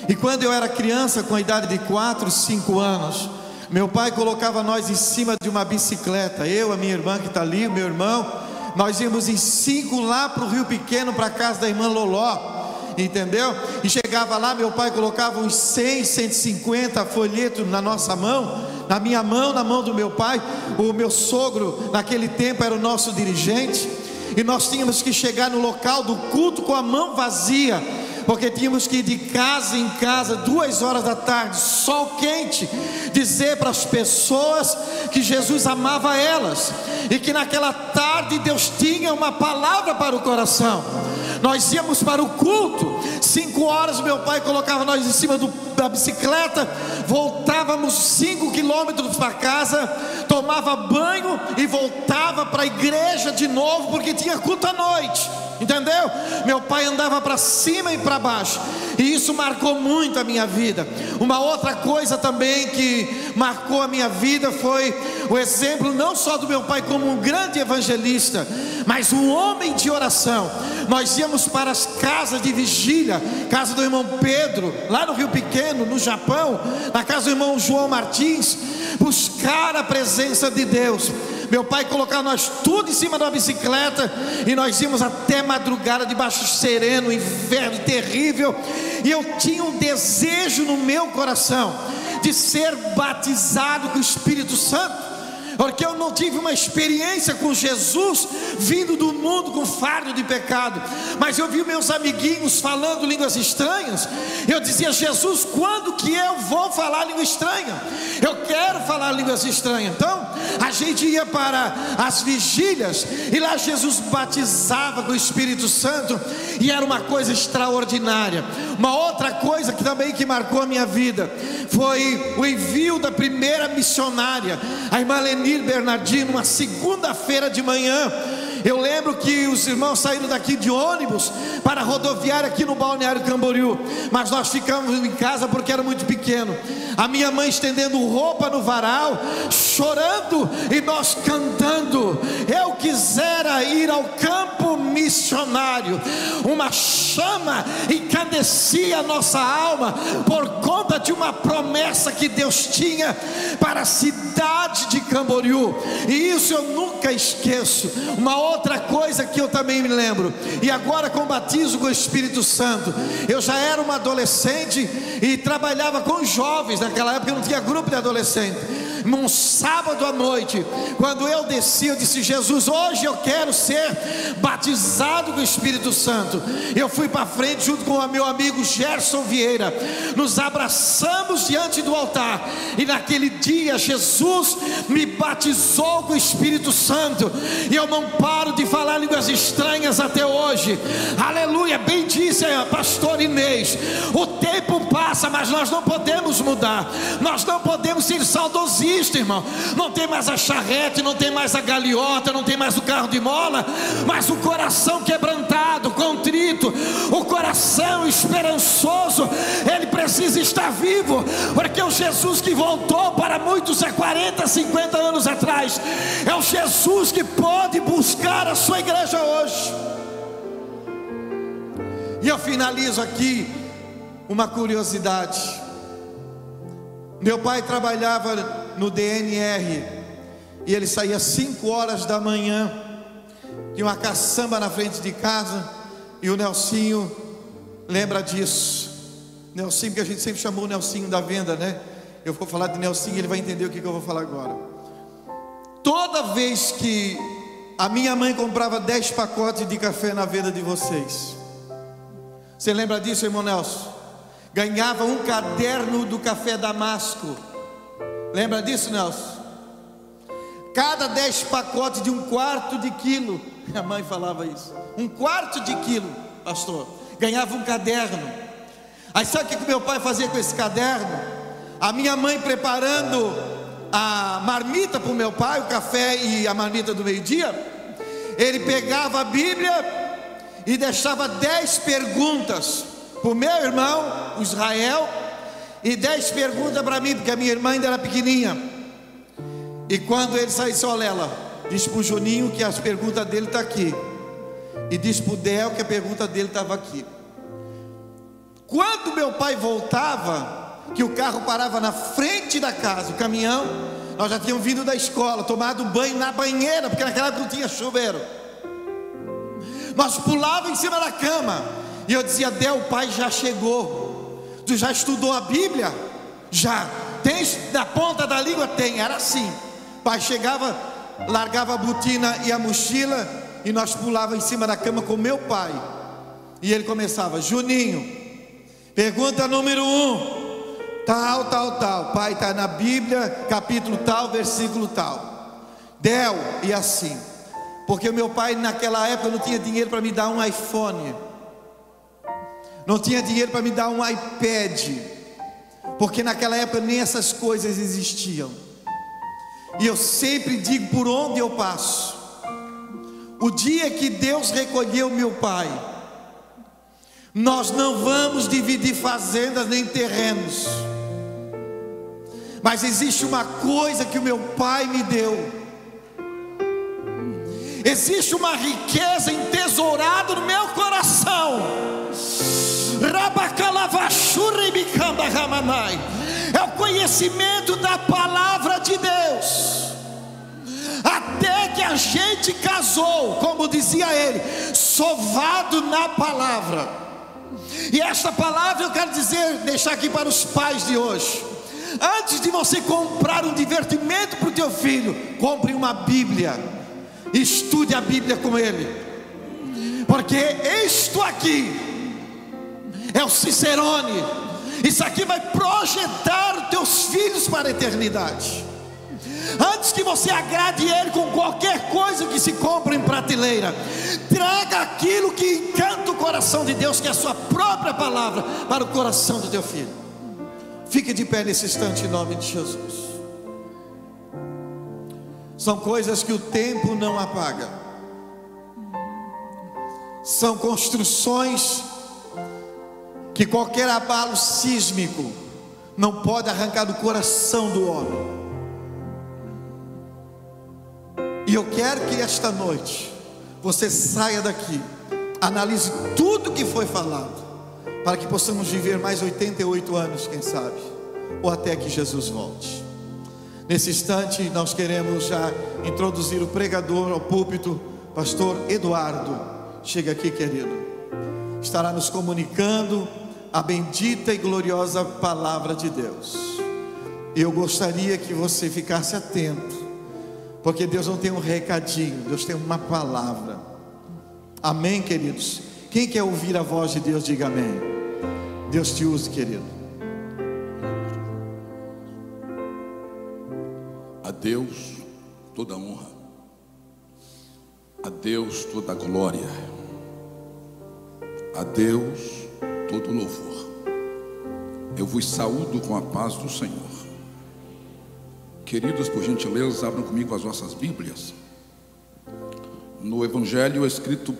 E quando eu era criança, com a idade de 4, 5 anos, meu pai colocava nós em cima de uma bicicleta. Eu, a minha irmã que está ali, o meu irmão, nós íamos em 5 lá para o Rio Pequeno, para a casa da irmã Loló, entendeu? E chegava lá, meu pai colocava uns 100, 150 folhetos na nossa mão, na minha mão, na mão do meu pai. O meu sogro naquele tempo era o nosso dirigente, e nós tínhamos que chegar no local do culto com a mão vazia, porque tínhamos que ir de casa em casa, 2 horas da tarde, sol quente, dizer para as pessoas que Jesus amava elas, e que naquela tarde Deus tinha uma palavra para o coração. Nós íamos para o culto, 5 horas meu pai colocava nós em cima da bicicleta, voltávamos 5 quilômetros para casa, tomava banho e voltava para a igreja de novo, porque tinha culto à noite, entendeu? Meu pai andava para cima e para baixo, e isso marcou muito a minha vida. Uma outra coisa também que marcou a minha vida foi o exemplo não só do meu pai como um grande evangelista, mas um homem de oração. Nós íamos para as casas de vigília, casa do irmão Pedro, lá no Rio Pequeno, no Japão, na casa do irmão João Martins, buscar a presença de Deus. Meu pai colocava nós tudo em cima de uma bicicleta, e nós íamos até madrugada, debaixo sereno, inverno terrível, e eu tinha um desejo no meu coração de ser batizado com o Espírito Santo, porque eu não tive uma experiência com Jesus vindo do mundo com fardo de pecado, mas eu vi meus amiguinhos falando línguas estranhas. Eu dizia: Jesus, quando que eu vou falar língua estranha? Eu quero falar línguas estranhas. Então a gente ia para as vigílias, e lá Jesus batizava com o Espírito Santo, e era uma coisa extraordinária. Uma outra coisa que também marcou a minha vida foi o envio da primeira missionária, a irmã Lenir Bernardino, uma segunda-feira de manhã. Eu lembro que os irmãos saíram daqui de ônibus para a rodoviária aqui no Balneário Camboriú, mas nós ficamos em casa porque era muito pequeno. A minha mãe estendendo roupa no varal, chorando, e nós cantando: eu quisera ir ao campo missionário. Uma chama encandecia a nossa alma por conta de uma promessa que Deus tinha para a cidade de Camboriú, e isso eu nunca esqueço. Uma outra coisa que eu também me lembro, e agora com o batismo com o Espírito Santo, eu já era uma adolescente e trabalhava com jovens. Naquela época eu não tinha grupo de adolescente. Num sábado à noite, quando eu desci, eu disse: Jesus, hoje eu quero ser batizado com o Espírito Santo. Eu fui para frente junto com o meu amigo Gerson Vieira, nos abraçamos diante do altar, e naquele dia Jesus me batizou com o Espírito Santo, e eu não paro de falar línguas estranhas até hoje. Aleluia. Bem disse a pastor Inês, o tempo passa, mas nós não podemos mudar, nós não podemos ser saudosistas, irmão. Não tem mais a charrete, não tem mais a galeota, não tem mais o carro de mola, mas o coração quebrantado, contrito, o coração esperançoso, ele precisa estar vivo, porque o Jesus que voltou para muitos há 40, 50 anos atrás, é o Jesus que pode buscar a sua igreja hoje. E eu finalizo aqui uma curiosidade. Meu pai trabalhava no DNR, e ele saía 5 horas da manhã, tinha uma caçamba na frente de casa, e o Nelsinho lembra disso. Nelsinho, que a gente sempre chamou o Nelsinho da venda, né? Eu vou falar de Nelsinho, ele vai entender o que eu vou falar agora. Toda vez que a minha mãe comprava 10 pacotes de café na venda de vocês, você lembra disso, irmão Nelson? Ganhava um caderno do café Damasco. Lembra disso, Nelson? Cada 10 pacotes de 1/4 de quilo, minha mãe falava isso, 1/4 de quilo, pastor, ganhava um caderno. Aí sabe o que meu pai fazia com esse caderno? A minha mãe preparando a marmita para o meu pai, o café e a marmita do meio-dia, ele pegava a Bíblia e deixava 10 perguntas para o meu irmão, o Israel, e 10 perguntas para mim, porque a minha irmã ainda era pequenininha. E quando ele saísse, ó Lela, diz para o Juninho que as perguntas dele estão aqui, e diz para o Del que a pergunta dele estava aqui. Quando meu pai voltava, que o carro parava na frente da casa, o caminhão, nós já tínhamos vindo da escola, tomado banho na banheira, porque naquela época não tinha chuveiro. Nós pulávamos em cima da cama, e eu dizia: Del, o pai já chegou. Tu já estudou a Bíblia? Já. Tens na ponta da língua? Tem. Era assim. O pai chegava, largava a botina e a mochila, e nós pulávamos em cima da cama com meu pai, e ele começava: Juninho, pergunta número 1, tal, tal, tal. Pai, está na Bíblia, capítulo tal, versículo tal. Del, e assim. Porque o meu pai naquela época não tinha dinheiro para me dar um iPhone, não tinha dinheiro para me dar um iPad, porque naquela época nem essas coisas existiam. E eu sempre digo, por onde eu passo, o dia que Deus recolheu meu pai, nós não vamos dividir fazendas nem terrenos, mas existe uma coisa que o meu pai me deu. Existe uma riqueza entesourada no meu coração. É o conhecimento da palavra de Deus. Até que a gente casou, como dizia ele, sovado na palavra. E esta palavra eu quero dizer, deixar aqui para os pais de hoje. Antes de você comprar um divertimento para o teu filho, compre uma Bíblia. Estude a Bíblia com ele, porque isto aqui é o Cicerone. Isso aqui vai projetar os teus filhos para a eternidade. Antes que você agrade ele com qualquer coisa que se compra em prateleira, traga aquilo que encanta o coração de Deus, que é a sua própria palavra, para o coração do teu filho. Fique de pé nesse instante em nome de Jesus. São coisas que o tempo não apaga. São construções que qualquer abalo sísmico não pode arrancar do coração do homem. E eu quero que esta noite você saia daqui, analise tudo que foi falado, para que possamos viver mais 88 anos, quem sabe, ou até que Jesus volte. Nesse instante nós queremos já introduzir o pregador ao púlpito. Pastor Eduardo, chega aqui, querido. Estará nos comunicando a bendita e gloriosa palavra de Deus. Eu gostaria que você ficasse atento, porque Deus não tem um recadinho, Deus tem uma palavra. Amém, queridos? Quem quer ouvir a voz de Deus, diga amém. Deus te use, querido. A Deus toda honra, a Deus toda glória, a Deus todo louvor. Eu vos saúdo com a paz do Senhor. Queridos, por gentileza, abram comigo as vossas Bíblias no Evangelho escrito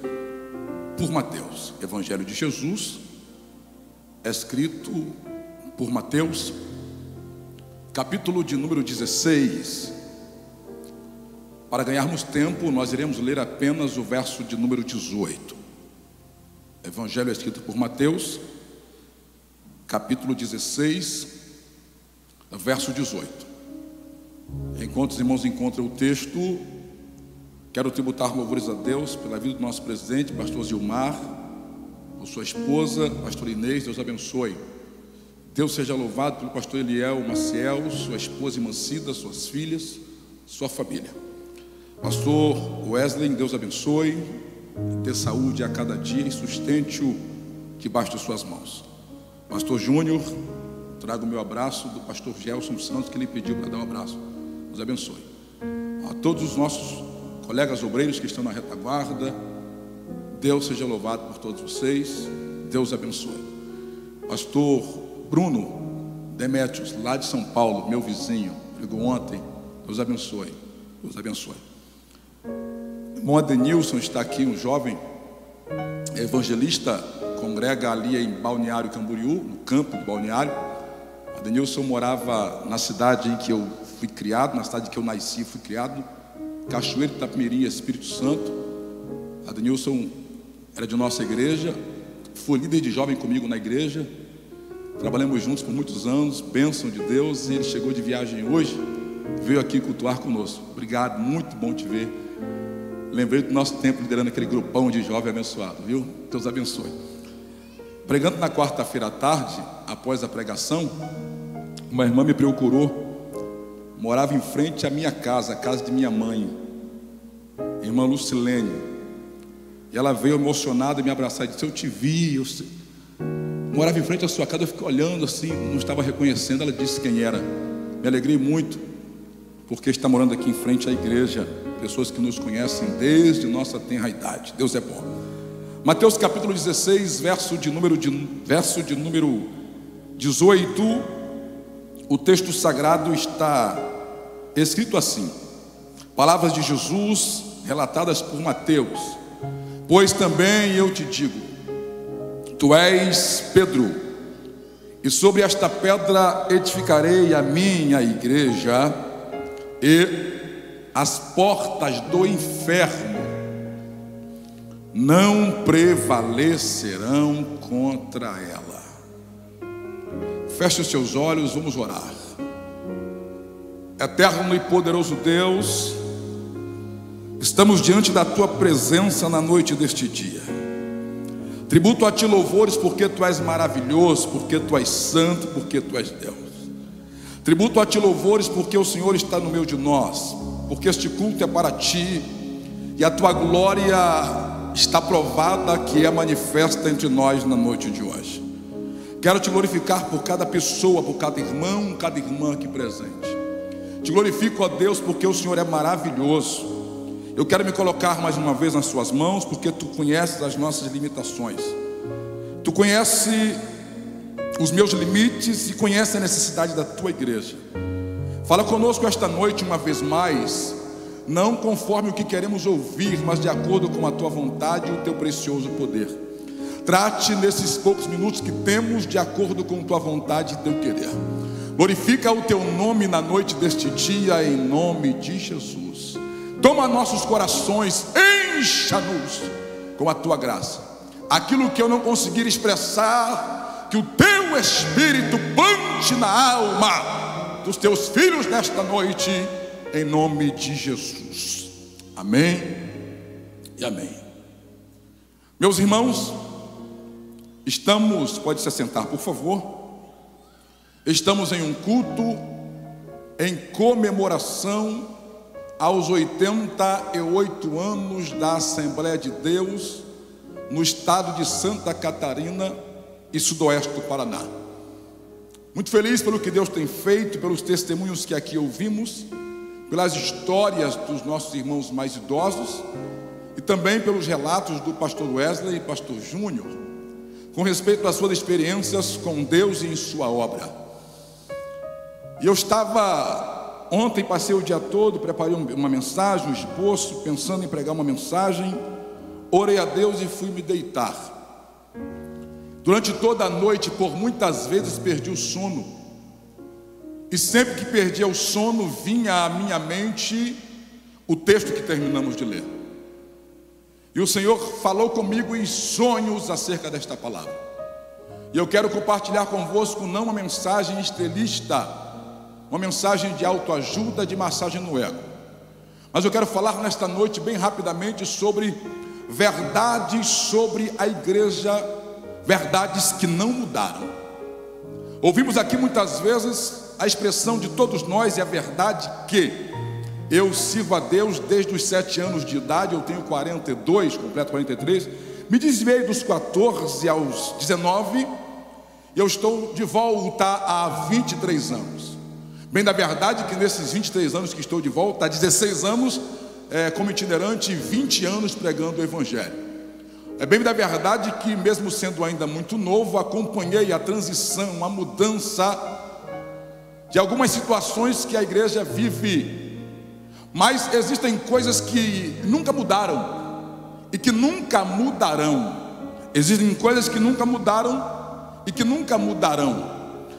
por Mateus. Evangelho de Jesus, escrito por Mateus, capítulo de número 16. Para ganharmos tempo, nós iremos ler apenas o verso de número 18. Evangelho escrito por Mateus, capítulo 16, verso 18. Enquanto os irmãos encontram o texto, quero tributar louvores a Deus pela vida do nosso presidente, pastor Gilmar, por sua esposa, pastor Inês. Deus abençoe. Deus seja louvado pelo pastor Eliel Maciel, sua esposa Imancida, suas filhas, sua família. Pastor Wesley, Deus abençoe, dê saúde a cada dia e sustente-o debaixo de suas mãos. Pastor Júnior, trago o meu abraço do pastor Gelson Santos, que ele pediu para dar um abraço. Deus abençoe. A todos os nossos colegas obreiros que estão na retaguarda, Deus seja louvado por todos vocês. Deus abençoe. Pastor Bruno Demétrios, lá de São Paulo, meu vizinho, pregou ontem. Deus abençoe. Deus abençoe. O irmão Adenilson está aqui, um jovem evangelista, congrega ali em Balneário Camboriú, no campo de Balneário. Adenilson morava na cidade em que eu fui criado, na cidade em que eu nasci e fui criado, Cachoeiro de Itapemirim, Espírito Santo. Adenilson era de nossa igreja, foi líder de jovem comigo na igreja, trabalhamos juntos por muitos anos, bênção de Deus. E ele chegou de viagem hoje, veio aqui cultuar conosco. Obrigado, muito bom te ver. Lembrei do nosso tempo liderando aquele grupão de jovem abençoado, viu? Deus abençoe. Pregando na quarta-feira à tarde, após a pregação, uma irmã me procurou, morava em frente à minha casa, a casa de minha mãe, irmã Lucilene. E ela veio emocionada me abraçar e disse: eu te vi, morava em frente à sua casa. Eu fiquei olhando assim, não estava reconhecendo. Ela disse quem era. Me alegrei muito, porque está morando aqui em frente à igreja pessoas que nos conhecem desde nossa tenra idade. Deus é bom. Mateus capítulo 16, verso de número 18, o texto sagrado está escrito assim, palavras de Jesus relatadas por Mateus: pois também eu te digo, tu és Pedro, e sobre esta pedra edificarei a minha igreja, e as portas do inferno não prevalecerão contra ela. Feche os seus olhos, vamos orar. Eterno e poderoso Deus, estamos diante da tua presença na noite deste dia. Tributo a ti louvores, porque tu és maravilhoso, porque tu és santo, porque tu és Deus. Tributo a ti louvores, porque o Senhor está no meio de nós, porque este culto é para ti, e a tua glória está provada, que é manifesta entre nós na noite de hoje. Quero te glorificar por cada pessoa, por cada irmão, cada irmã aqui presente. Te glorifico, ó Deus, porque o Senhor é maravilhoso. Eu quero me colocar mais uma vez nas suas mãos, porque tu conheces as nossas limitações, tu conheces os meus limites e conheces a necessidade da tua igreja. Fala conosco esta noite uma vez mais, não conforme o que queremos ouvir, mas de acordo com a tua vontade e o teu precioso poder. Trate nesses poucos minutos que temos de acordo com tua vontade e teu querer. Glorifica o teu nome na noite deste dia, em nome de Jesus. Toma nossos corações, encha-nos com a tua graça. Aquilo que eu não conseguir expressar, que o teu Espírito plante na alma dos teus filhos nesta noite, em nome de Jesus. Amém e amém. Meus irmãos, pode se assentar por favor. Estamos em um culto em comemoração aos 88 anos da Assembleia de Deus no estado de Santa Catarina e sudoeste do Paraná. Muito feliz pelo que Deus tem feito, pelos testemunhos que aqui ouvimos, pelas histórias dos nossos irmãos mais idosos e também pelos relatos do pastor Wesley e pastor Júnior com respeito às suas experiências com Deus e em sua obra. E eu estava ontem, passei o dia todo, preparei uma mensagem, um esboço, pensando em pregar uma mensagem, orei a Deus e fui me deitar. Durante toda a noite, por muitas vezes perdi o sono, e sempre que perdia o sono, vinha à minha mente o texto que terminamos de ler. E o Senhor falou comigo em sonhos acerca desta palavra. E eu quero compartilhar convosco não uma mensagem estilista, uma mensagem de autoajuda, de massagem no ego. Mas eu quero falar nesta noite bem rapidamente sobre verdades sobre a igreja, verdades que não mudaram. Ouvimos aqui muitas vezes a expressão de todos nós, e a verdade que eu sirvo a Deus desde os 7 anos de idade, eu tenho 42, completo 43, me desviei dos 14 aos 19, e eu estou de volta há 23 anos. Bem da verdade que nesses 23 anos que estou de volta, há 16 anos como itinerante e 20 anos pregando o Evangelho. É bem da verdade que mesmo sendo ainda muito novo, acompanhei a transição, a mudança de algumas situações que a igreja vive. Mas existem coisas que nunca mudaram e que nunca mudarão. Existem coisas que nunca mudaram e que nunca mudarão,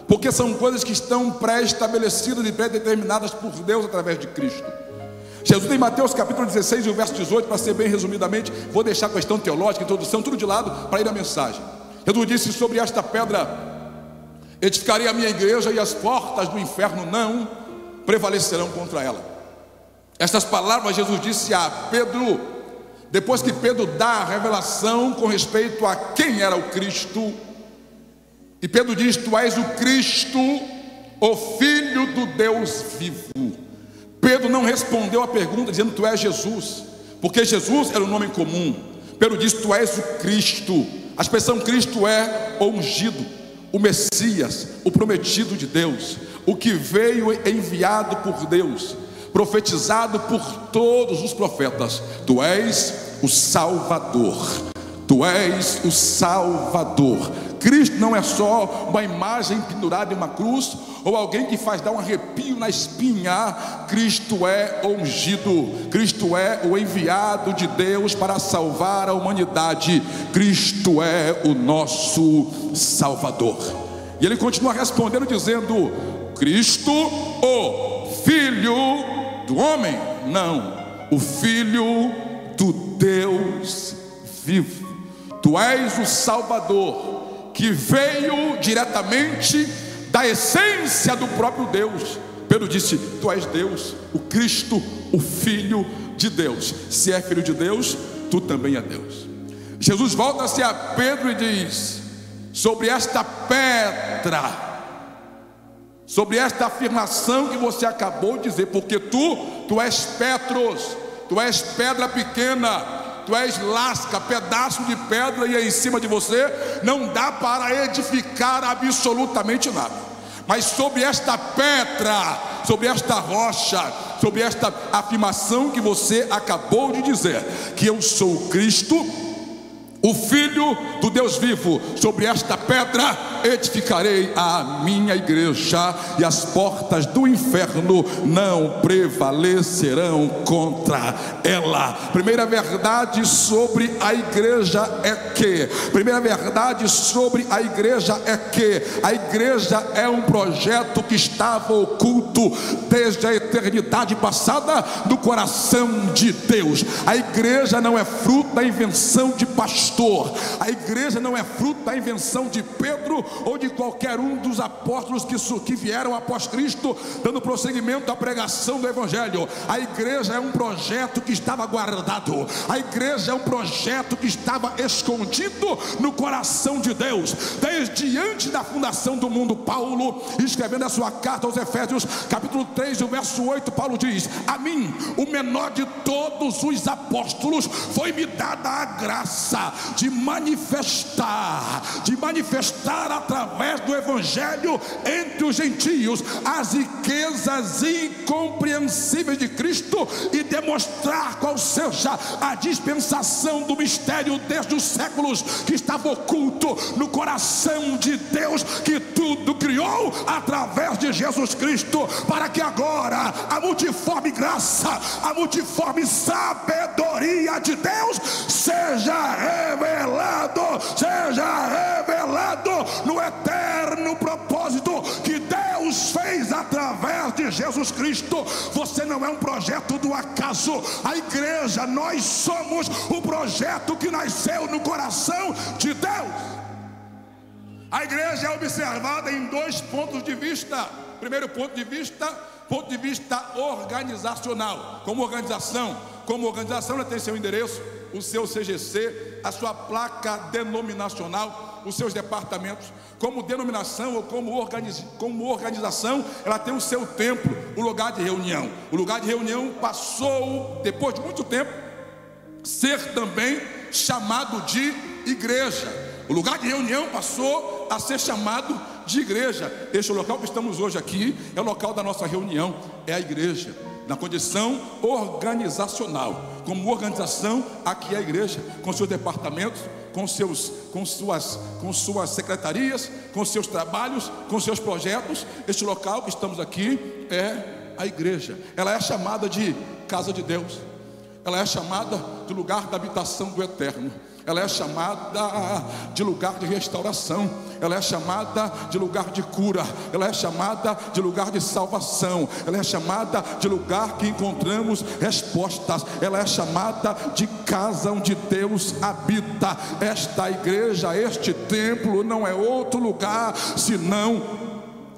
porque são coisas que estão pré-estabelecidas e pré-determinadas por Deus através de Cristo. Jesus em Mateus capítulo 16 e o verso 18, para ser bem resumidamente, vou deixar a questão teológica, introdução, tudo de lado, para ir à mensagem. Jesus disse: sobre esta pedra edificarei a minha igreja, e as portas do inferno não prevalecerão contra ela. Estas palavras Jesus disse a Pedro, depois que Pedro dá a revelação com respeito a quem era o Cristo. E Pedro diz: tu és o Cristo, o Filho do Deus vivo. Pedro não respondeu a pergunta dizendo tu és Jesus, porque Jesus era um nome comum. Pedro diz: tu és o Cristo. A expressão Cristo é o ungido, o Messias, o prometido de Deus, o que veio enviado por Deus, profetizado por todos os profetas. Tu és o Salvador. Tu és o Salvador. Cristo não é só uma imagem pendurada em uma cruz, ou alguém que faz dar um arrepio na espinha. Cristo é o ungido, Cristo é o enviado de Deus para salvar a humanidade. Cristo é o nosso Salvador. E ele continua respondendo dizendo: Cristo, o Filho do homem? Não, o Filho do Deus vivo. Tu és o Salvador, que veio diretamente da essência do próprio Deus. Pedro disse: tu és Deus, o Cristo, o Filho de Deus. Se é filho de Deus, tu também é Deus. Jesus volta-se a Pedro e diz: sobre esta pedra, sobre esta afirmação que você acabou de dizer, porque tu és Petros, tu és pedra pequena, tu és lasca, pedaço de pedra, e em cima de você não dá para edificar absolutamente nada. Mas sobre esta pedra, sobre esta rocha, sobre esta afirmação que você acabou de dizer, que eu sou o Cristo, o Filho do Deus vivo, sobre esta pedra edificarei a minha igreja, e as portas do inferno não prevalecerão contra ela. Primeira verdade sobre a igreja é que, primeira verdade sobre a igreja é que a igreja é um projeto que estava oculto desde a eternidade passada no coração de Deus. A igreja não é fruto da invenção de pastor, a igreja não é fruto da invenção de Pedro ou de qualquer um dos apóstolos que vieram após Cristo, dando prosseguimento à pregação do Evangelho. A igreja é um projeto que estava guardado, a igreja é um projeto que estava escondido no coração de Deus, desde antes da fundação do mundo. Paulo, escrevendo a sua carta aos Efésios, capítulo 3, o verso 8, Paulo diz: a mim, o menor de todos os apóstolos, foi-me dada a graça de manifestar através do Evangelho entre os gentios as riquezas incompreensíveis de Cristo, e demonstrar qual seja a dispensação do mistério desde os séculos, que estava oculto no coração de Deus, que tudo criou através de Jesus Cristo, para que agora a multiforme graça, a multiforme sabedoria de Deus seja revelado no eterno propósito que Deus fez através de Jesus Cristo. Você não é um projeto do acaso. A igreja, nós somos o projeto que nasceu no coração de Deus. A igreja é observada em dois pontos de vista. Primeiro ponto de vista organizacional. Como organização ela tem seu endereço, o seu CGC, a sua placa denominacional, os seus departamentos. Como denominação ou como organização, ela tem o seu templo, o lugar de reunião. O lugar de reunião passou, depois de muito tempo, ser também chamado de igreja. O lugar de reunião passou a ser chamado de igreja. Este local que estamos hoje aqui é o local da nossa reunião, é a igreja. Na condição organizacional, como organização, aqui é a igreja, com seus departamentos, com suas secretarias, com seus trabalhos, com seus projetos. Este local que estamos aqui é a igreja. Ela é chamada de casa de Deus. Ela é chamada de lugar da habitação do eterno. Ela é chamada de lugar de restauração. Ela é chamada de lugar de cura. Ela é chamada de lugar de salvação. Ela é chamada de lugar que encontramos respostas. Ela é chamada de casa onde Deus habita. Esta igreja, este templo não é outro lugar senão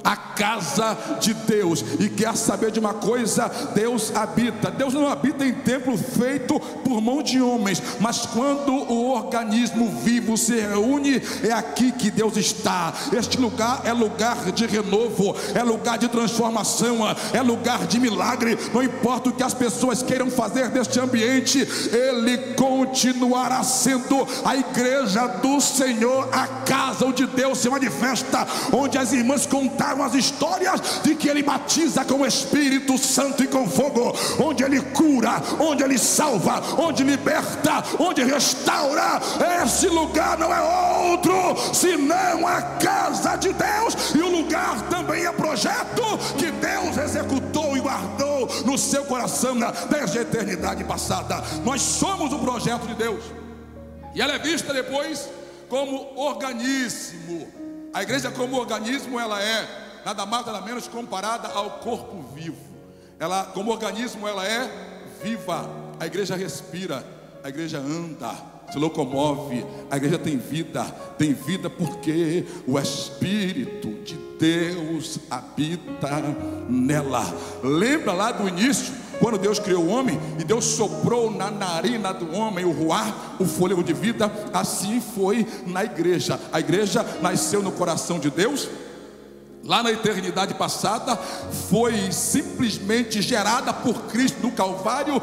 a casa de Deus. E quer saber de uma coisa? Deus habita. Deus não habita em templo feito por mão de homens, mas quando o organismo vivo se reúne, é aqui que Deus está. Este lugar é lugar de renovo, é lugar de transformação, é lugar de milagre. Não importa o que as pessoas queiram fazer deste ambiente, ele continuará sendo a igreja do Senhor, a casa onde Deus se manifesta, onde as irmãs contaram as histórias de que ele batiza com o Espírito Santo e com fogo, onde ele cura, onde ele salva, onde liberta, onde restaura. Esse lugar não é outro senão a casa de Deus. E o lugar também é projeto que Deus executou e guardou no seu coração desde a eternidade passada. Nós somos o projeto de Deus, e ela é vista depois como organismo. A igreja como organismo, ela é nada mais nada menos comparada ao corpo vivo. Ela, como organismo, ela é viva. A igreja respira, a igreja anda, se locomove. A igreja tem vida porque o Espírito de Deus habita nela. Lembra lá do início, quando Deus criou o homem e Deus soprou na narina do homem o ruar, o fôlego de vida? Assim foi na igreja. A igreja nasceu no coração de Deus. Lá na eternidade passada, foi simplesmente gerada por Cristo no Calvário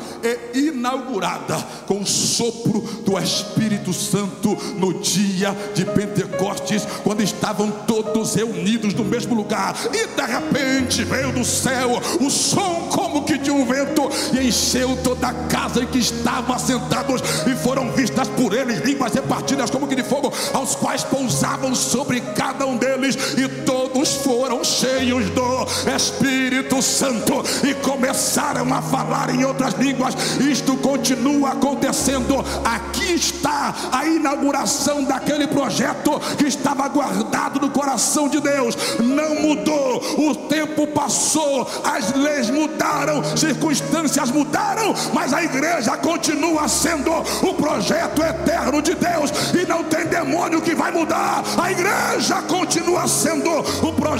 e inaugurada com o sopro do Espírito Santo no dia de Pentecostes, quando estavam todos reunidos no mesmo lugar. E de repente veio do céu o som como que de um vento e encheu toda a casa em que estavam assentados, e foram vistas por eles línguas repartidas como que de fogo, aos quais pousavam sobre cada um deles, e todos foram cheios do Espírito Santo e começaram a falar em outras línguas. Isto continua acontecendo. Aqui está a inauguração daquele projeto que estava guardado no coração de Deus. Não mudou, o tempo passou, as leis mudaram, circunstâncias mudaram, mas a igreja continua sendo o projeto eterno de Deus, e não tem demônio que vai mudar. A igreja continua sendo o projeto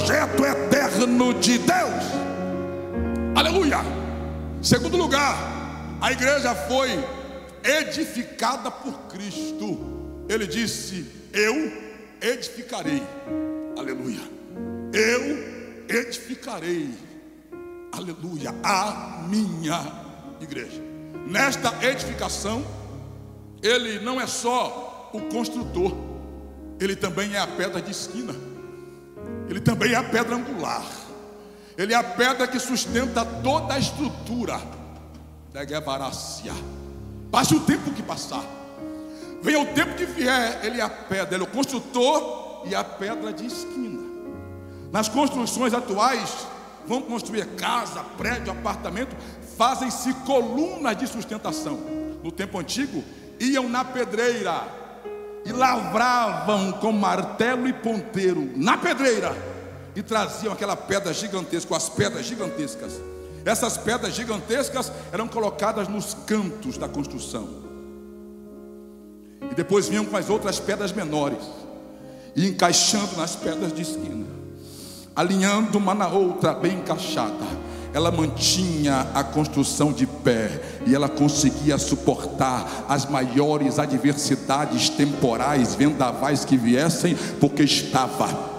eterno de Deus. Aleluia. Segundo lugar, a igreja foi edificada por Cristo. Ele disse: eu edificarei. Aleluia. Eu edificarei, aleluia, a minha igreja. Nesta edificação, ele não é só o construtor, ele também é a pedra de esquina. Ele também é a pedra angular. Ele é a pedra que sustenta toda a estrutura da Guevarácia. Passe o tempo que passar, venha o tempo que vier, ele é a pedra, ele é o construtor e a pedra de esquina. Nas construções atuais, vão construir casa, prédio, apartamento, fazem-se colunas de sustentação. No tempo antigo, iam na pedreira e lavravam com martelo e ponteiro na pedreira, e traziam aquela pedra gigantesca, as pedras gigantescas. Essas pedras gigantescas eram colocadas nos cantos da construção, e depois vinham com as outras pedras menores e encaixando nas pedras de esquina. alinhando uma na outra, bem encaixada. Ela mantinha a construção de pé e ela conseguia suportar as maiores adversidades temporais, vendavais que viessem, porque estava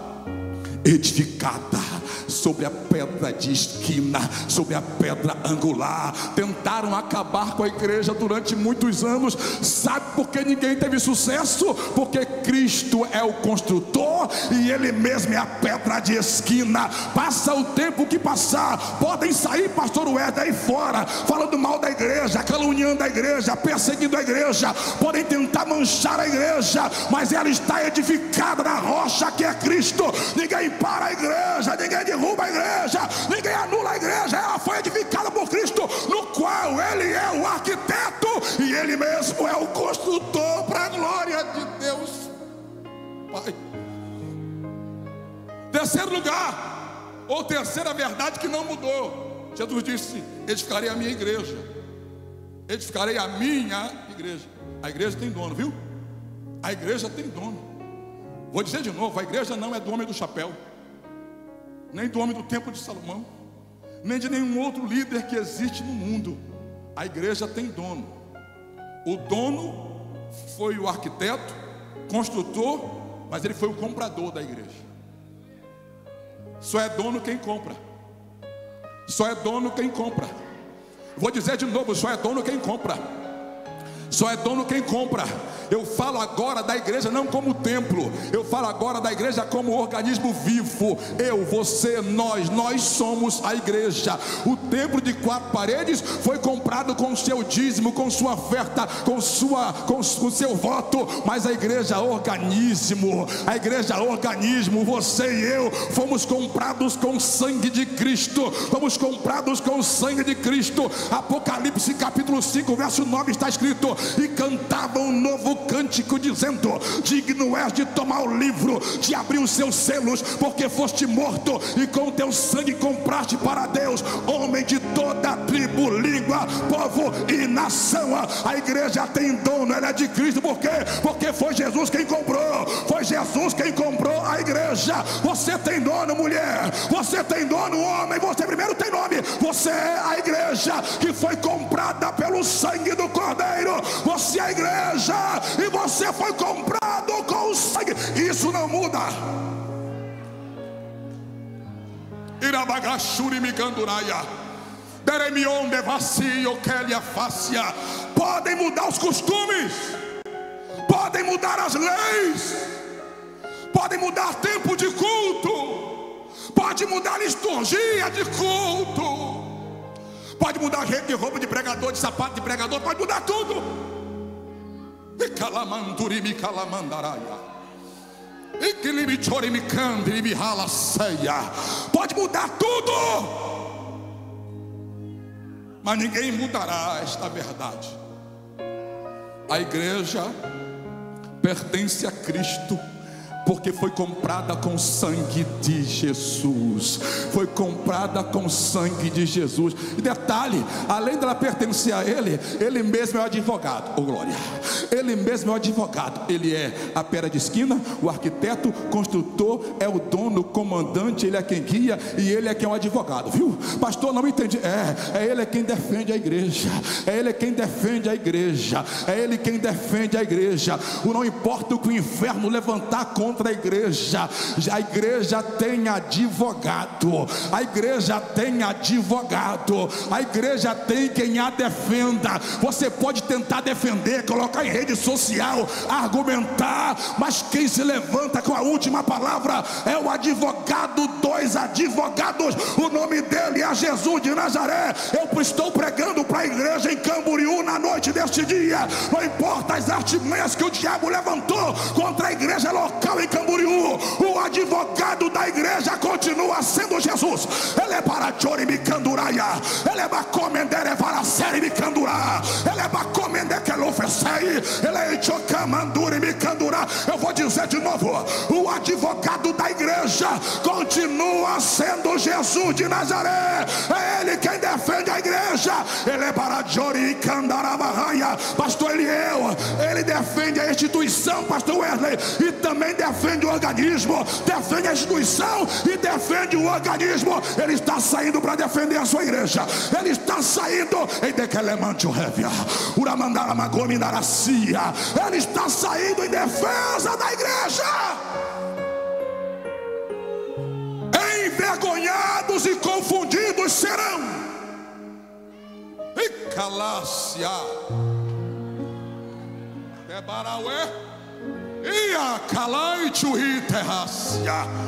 edificada sobre a pedra de esquina, sobre a pedra angular. Tentaram acabar com a igreja durante muitos anos. Sabe por que ninguém teve sucesso? Porque Cristo é o construtor e Ele mesmo é a pedra de esquina. Passa o tempo que passar, podem sair, pastor Wesley, aí fora, falando mal da igreja, caluniando a igreja, perseguindo a igreja, podem tentar manchar a igreja, mas ela está edificada na rocha que é Cristo. Ninguém para a igreja, ninguém derruba a igreja, ninguém anula a igreja. Ela foi edificada por Cristo, no qual Ele é o arquiteto e Ele mesmo é o construtor, para a glória de Deus Pai. Terceiro lugar, ou terceira verdade que não mudou. Jesus disse: edificarei a minha igreja. Edificarei a minha igreja. A igreja tem dono, viu? A igreja tem dono. Vou dizer de novo: a igreja não é do homem do chapéu, nem do homem do templo de Salomão, nem de nenhum outro líder que existe no mundo. A igreja tem dono. O dono foi o arquiteto, construtor, mas ele foi o comprador da igreja. Só é dono quem compra. Só é dono quem compra. Vou dizer de novo: só é dono quem compra. Só é dono quem compra. Eu falo agora da igreja não como templo, eu falo agora da igreja como organismo vivo. Eu, você, nós somos a igreja. O templo de 4 paredes foi comprado com o seu dízimo, com sua oferta, com o seu voto. Mas a igreja organismo, você e eu fomos comprados com o sangue de Cristo. Fomos comprados com o sangue de Cristo. Apocalipse capítulo 5 verso 9 está escrito: e cantavam um novo cântico dizendo: digno és de tomar o livro, de abrir os seus selos, porque foste morto e com teu sangue compraste para Deus homem de toda tribo, língua, povo e nação. A igreja tem dono, ela é de Cristo. Por quê? Porque foi Jesus quem comprou. Foi Jesus quem comprou a igreja. Você tem dono, mulher. Você tem dono, homem. Você primeiro tem nome. Você é a igreja que foi comprada pelo sangue do Cordeiro. Você é a igreja e você foi comprado com o sangue. Isso não muda. Irabagashuri micanduraia, deremionde vacio kelia fácia. Podem mudar os costumes, podem mudar as leis, podem mudar tempo de culto, pode mudar liturgia de culto, pode mudar jeito de roupa de pregador, de sapato de pregador, pode mudar tudo. Me calamanduri me calamandaraia, pode mudar tudo, mas ninguém mudará esta verdade. A igreja pertence a Cristo, porque foi comprada com o sangue de Jesus. Foi comprada com o sangue de Jesus. E detalhe, além dela pertencer a Ele, Ele mesmo é o advogado. Oh glória! Ele mesmo é o advogado. Ele é a pedra de esquina, o arquiteto, construtor, é o dono, o comandante. Ele é quem guia e Ele é quem é o advogado. Viu? Pastor, não entendi. É Ele quem defende a igreja. É Ele quem defende a igreja. É Ele quem defende a igreja. Não importa o que o inferno levantar contra a igreja tem advogado. A igreja tem advogado. A igreja tem quem a defenda. Você pode tentar defender, colocar em rede social, argumentar, mas quem se levanta com a última palavra é o advogado. 2 advogados, o nome dele é Jesus de Nazaré. Eu estou pregando para a igreja em Camboriú na noite deste dia. Não importa as artimanhas que o diabo levantou contra a igreja local em Camboriú, o advogado da igreja continua sendo Jesus. Ele é para Chori Micanduraia, ele é para comender para série Micandurá, ele é para comender que ele oferecei, ele é Chocamanduri Micandurá. Eu vou dizer de novo: o advogado da igreja igreja continua sendo Jesus de Nazaré. É Ele quem defende a igreja. Ele é Barajori e Candarabahaya. Pastor Eliel, ele defende a instituição, pastor Wesley, e também defende o organismo. Defende a instituição e defende o organismo. Ele está saindo para defender a sua igreja. Ele está saindo em Dekelemante Révia, Uramandara Magomi Naracia. Ele está saindo em defesa da igreja. Envergonhados e confundidos serão. E Calácia, Tebaraué, e a Calaichuí Terrácia.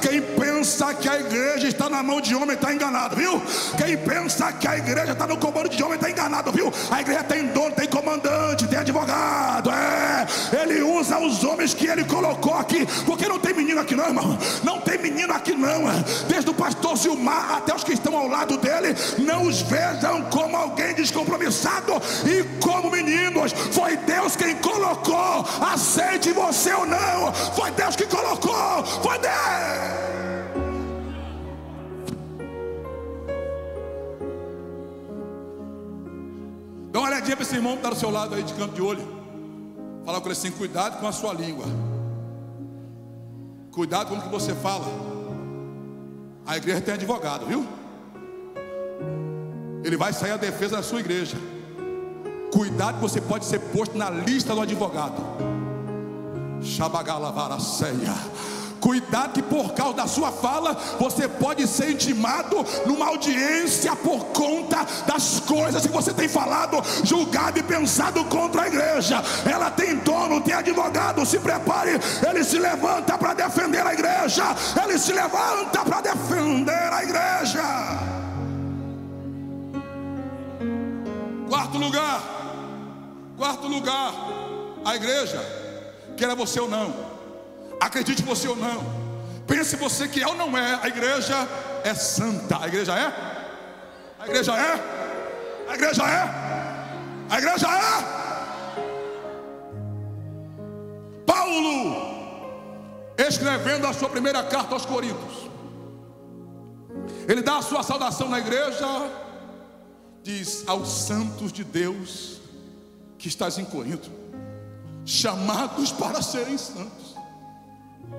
Quem pensa que a igreja está na mão de homem está enganado, viu? Quem pensa que a igreja está no comando de homem está enganado, viu? A igreja tem dono, tem comandante, tem advogado. Ele usa os homens que ele colocou aqui. Porque não tem menino aqui não, irmão. Não tem menino aqui não. Desde o pastor Gilmar até os que estão ao lado dele, não os vejam como alguém descompromissado e como meninos. Foi Deus quem colocou. Aceite você ou não, foi Deus que colocou. Foi Deus. Dá uma olhadinha para esse irmão que está do seu lado aí de canto de olho. Fala com ele assim: cuidado com a sua língua. Cuidado com o que você fala. A igreja tem advogado, viu? Ele vai sair à defesa da sua igreja. Cuidado que você pode ser posto na lista do advogado. Shabagalavaraceia. Cuidado que por causa da sua fala você pode ser intimado numa audiência por conta das coisas que você tem falado, julgado e pensado contra a igreja. Ela tem dono, tem advogado. Se prepare, ele se levanta para defender a igreja. Ele se levanta para defender a igreja. Quarto lugar, a igreja, queira você ou não, acredite você ou não, pense você que é ou não é, a igreja é santa. A igreja é? A igreja é? A igreja é? A igreja é? Paulo, escrevendo a sua primeira carta aos Coríntios, ele dá a sua saudação na igreja, diz: aos santos de Deus que estás em Corinto, chamados para serem santos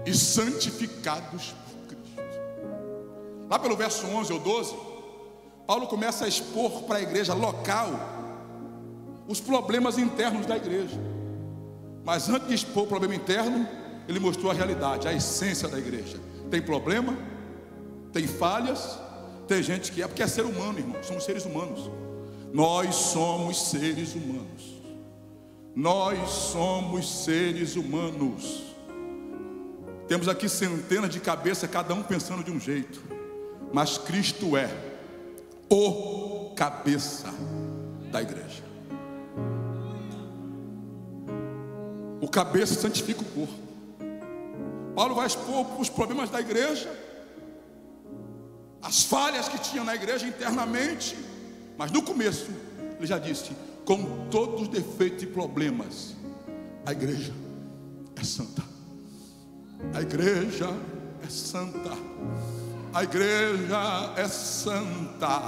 e santificados por Cristo. Lá pelo verso 11 ou 12, Paulo começa a expor para a igreja local os problemas internos da igreja. Mas antes de expor o problema interno, ele mostrou a realidade, a essência da igreja. Tem problema, tem falhas, tem gente que porque é ser humano, irmão. Somos seres humanos. Nós somos seres humanos. Nós somos seres humanos. Temos aqui centenas de cabeças, cada um pensando de um jeito. Mas Cristo é o cabeça da igreja. O cabeça santifica o corpo. Paulo vai expor os problemas da igreja, as falhas que tinham na igreja internamente. Mas no começo ele já disse: com todos os defeitos e problemas, a igreja é santa. A igreja é santa. A igreja é santa.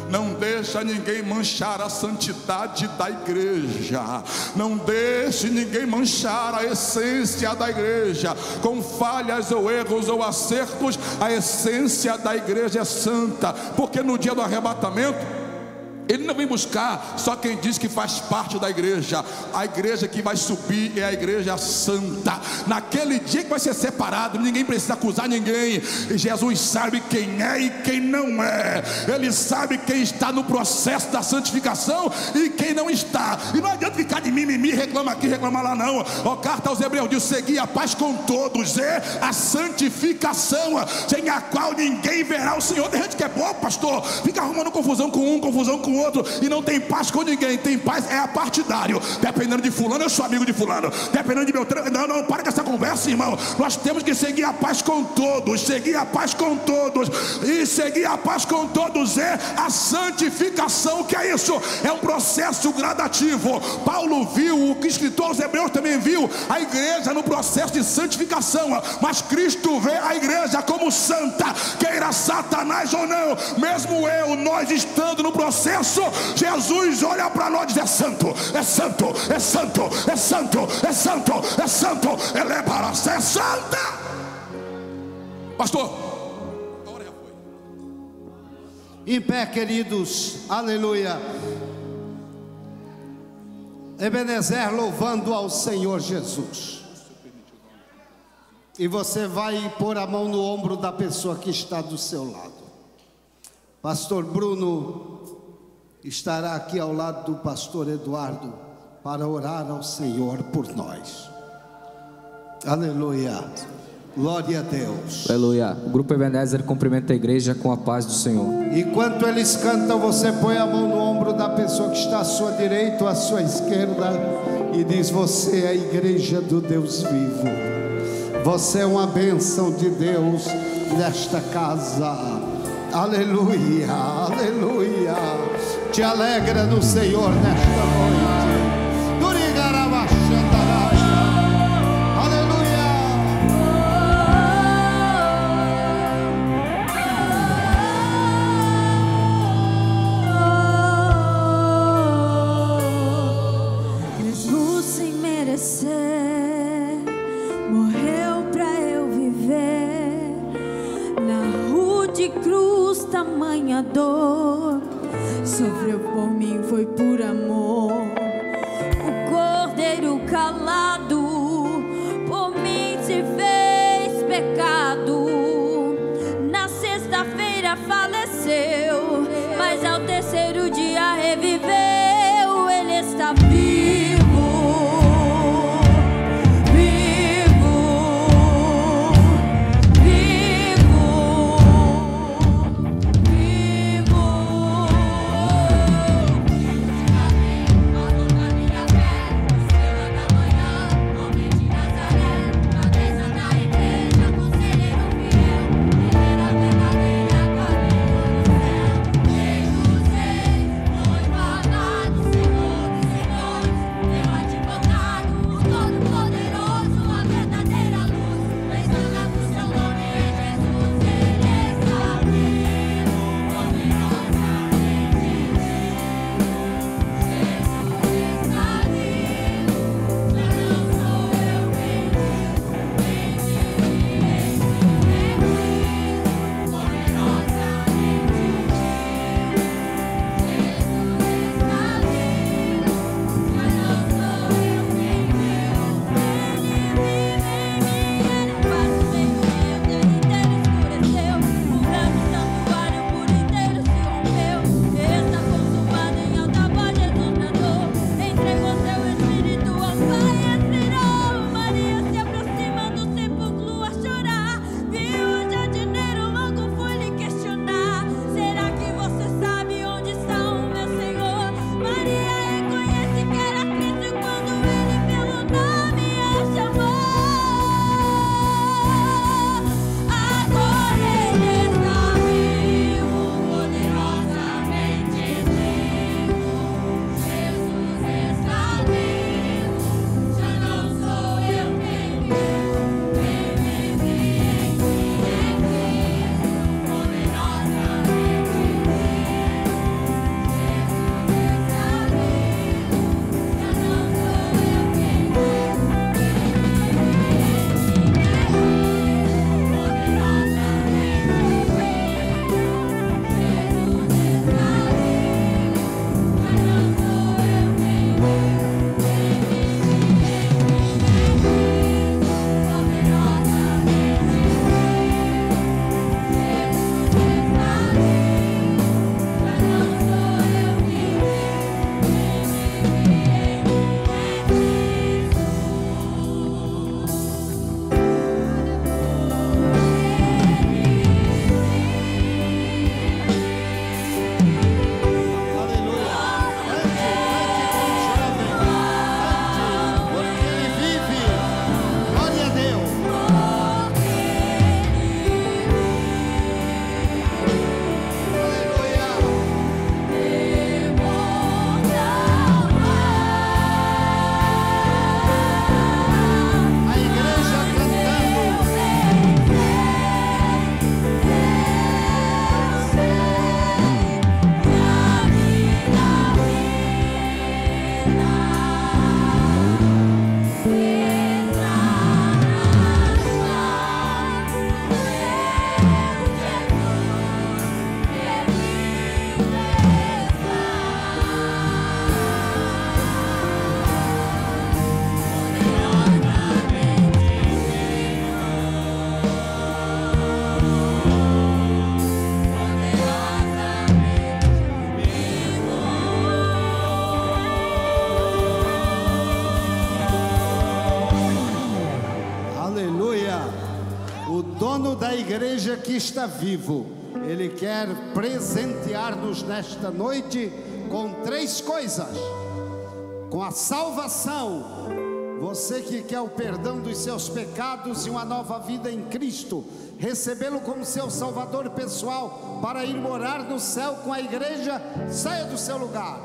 Não deixa ninguém manchar a santidade da igreja. Não deixe ninguém manchar a essência da igreja com falhas ou erros ou acertos. A essência da igreja é santa, porque no dia do arrebatamento ele não vem buscar só quem diz que faz parte da igreja. A igreja que vai subir é a igreja santa. Naquele dia que vai ser separado, ninguém precisa acusar ninguém. Jesus sabe quem é e quem não é. Ele sabe quem está no processo da santificação e quem não está. E não adianta ficar de mimimi, reclama aqui, reclama lá não. A carta aos Hebreus diz: segui a paz com todos e a santificação, sem a qual ninguém verá o Senhor. Tem gente que é boa, pastor, fica arrumando confusão com um, confusão com outro, e não tem paz com ninguém. Tem paz é a partidário. Dependendo de fulano, eu sou amigo de fulano. Dependendo de Beltrano, não, para com essa conversa, irmão. Nós temos que seguir a paz com todos. Seguir a paz com todos. E seguir a paz com todos é a santificação. O que é isso? É um processo gradativo. Paulo Paulo viu, o que o escritor aos Hebreus também viu, a igreja no processo de santificação. Mas Cristo vê a igreja como santa, queira Satanás ou não. Mesmo nós estando no processo, Jesus olha para nós e diz: é santo, é santo, é santo, é santo, é santo, é santo. Ele é para ser santa. Pastor, em pé, queridos, aleluia. Ebenezer louvando ao Senhor Jesus. E você vai pôr a mão no ombro da pessoa que está do seu lado. Pastor Bruno estará aqui ao lado do pastor Eduardo para orar ao Senhor por nós. Aleluia. Glória a Deus. Aleluia. O grupo Ebenezer cumprimenta a igreja com a paz do Senhor. Enquanto eles cantam, você põe a mão no ombro da pessoa que está à sua direita ou à sua esquerda e diz: você é a igreja do Deus vivo. Você é uma bênção de Deus nesta casa. Aleluia, aleluia. Te alegra no Senhor nesta noite. Morreu pra eu viver na rude cruz, tamanha dor. Sofreu por mim, foi por amor. O cordeiro calado por mim se fez pecado. Na sexta-feira faleceu, mas ao terceiro dia reviveu. Ele está vivo. dono da igreja que está vivo, Ele quer presentear-nos nesta noite com 3 coisas: com a salvação, você que quer o perdão dos seus pecados e uma nova vida em Cristo, recebê-lo como seu Salvador pessoal para ir morar no céu com a igreja, saia do seu lugar,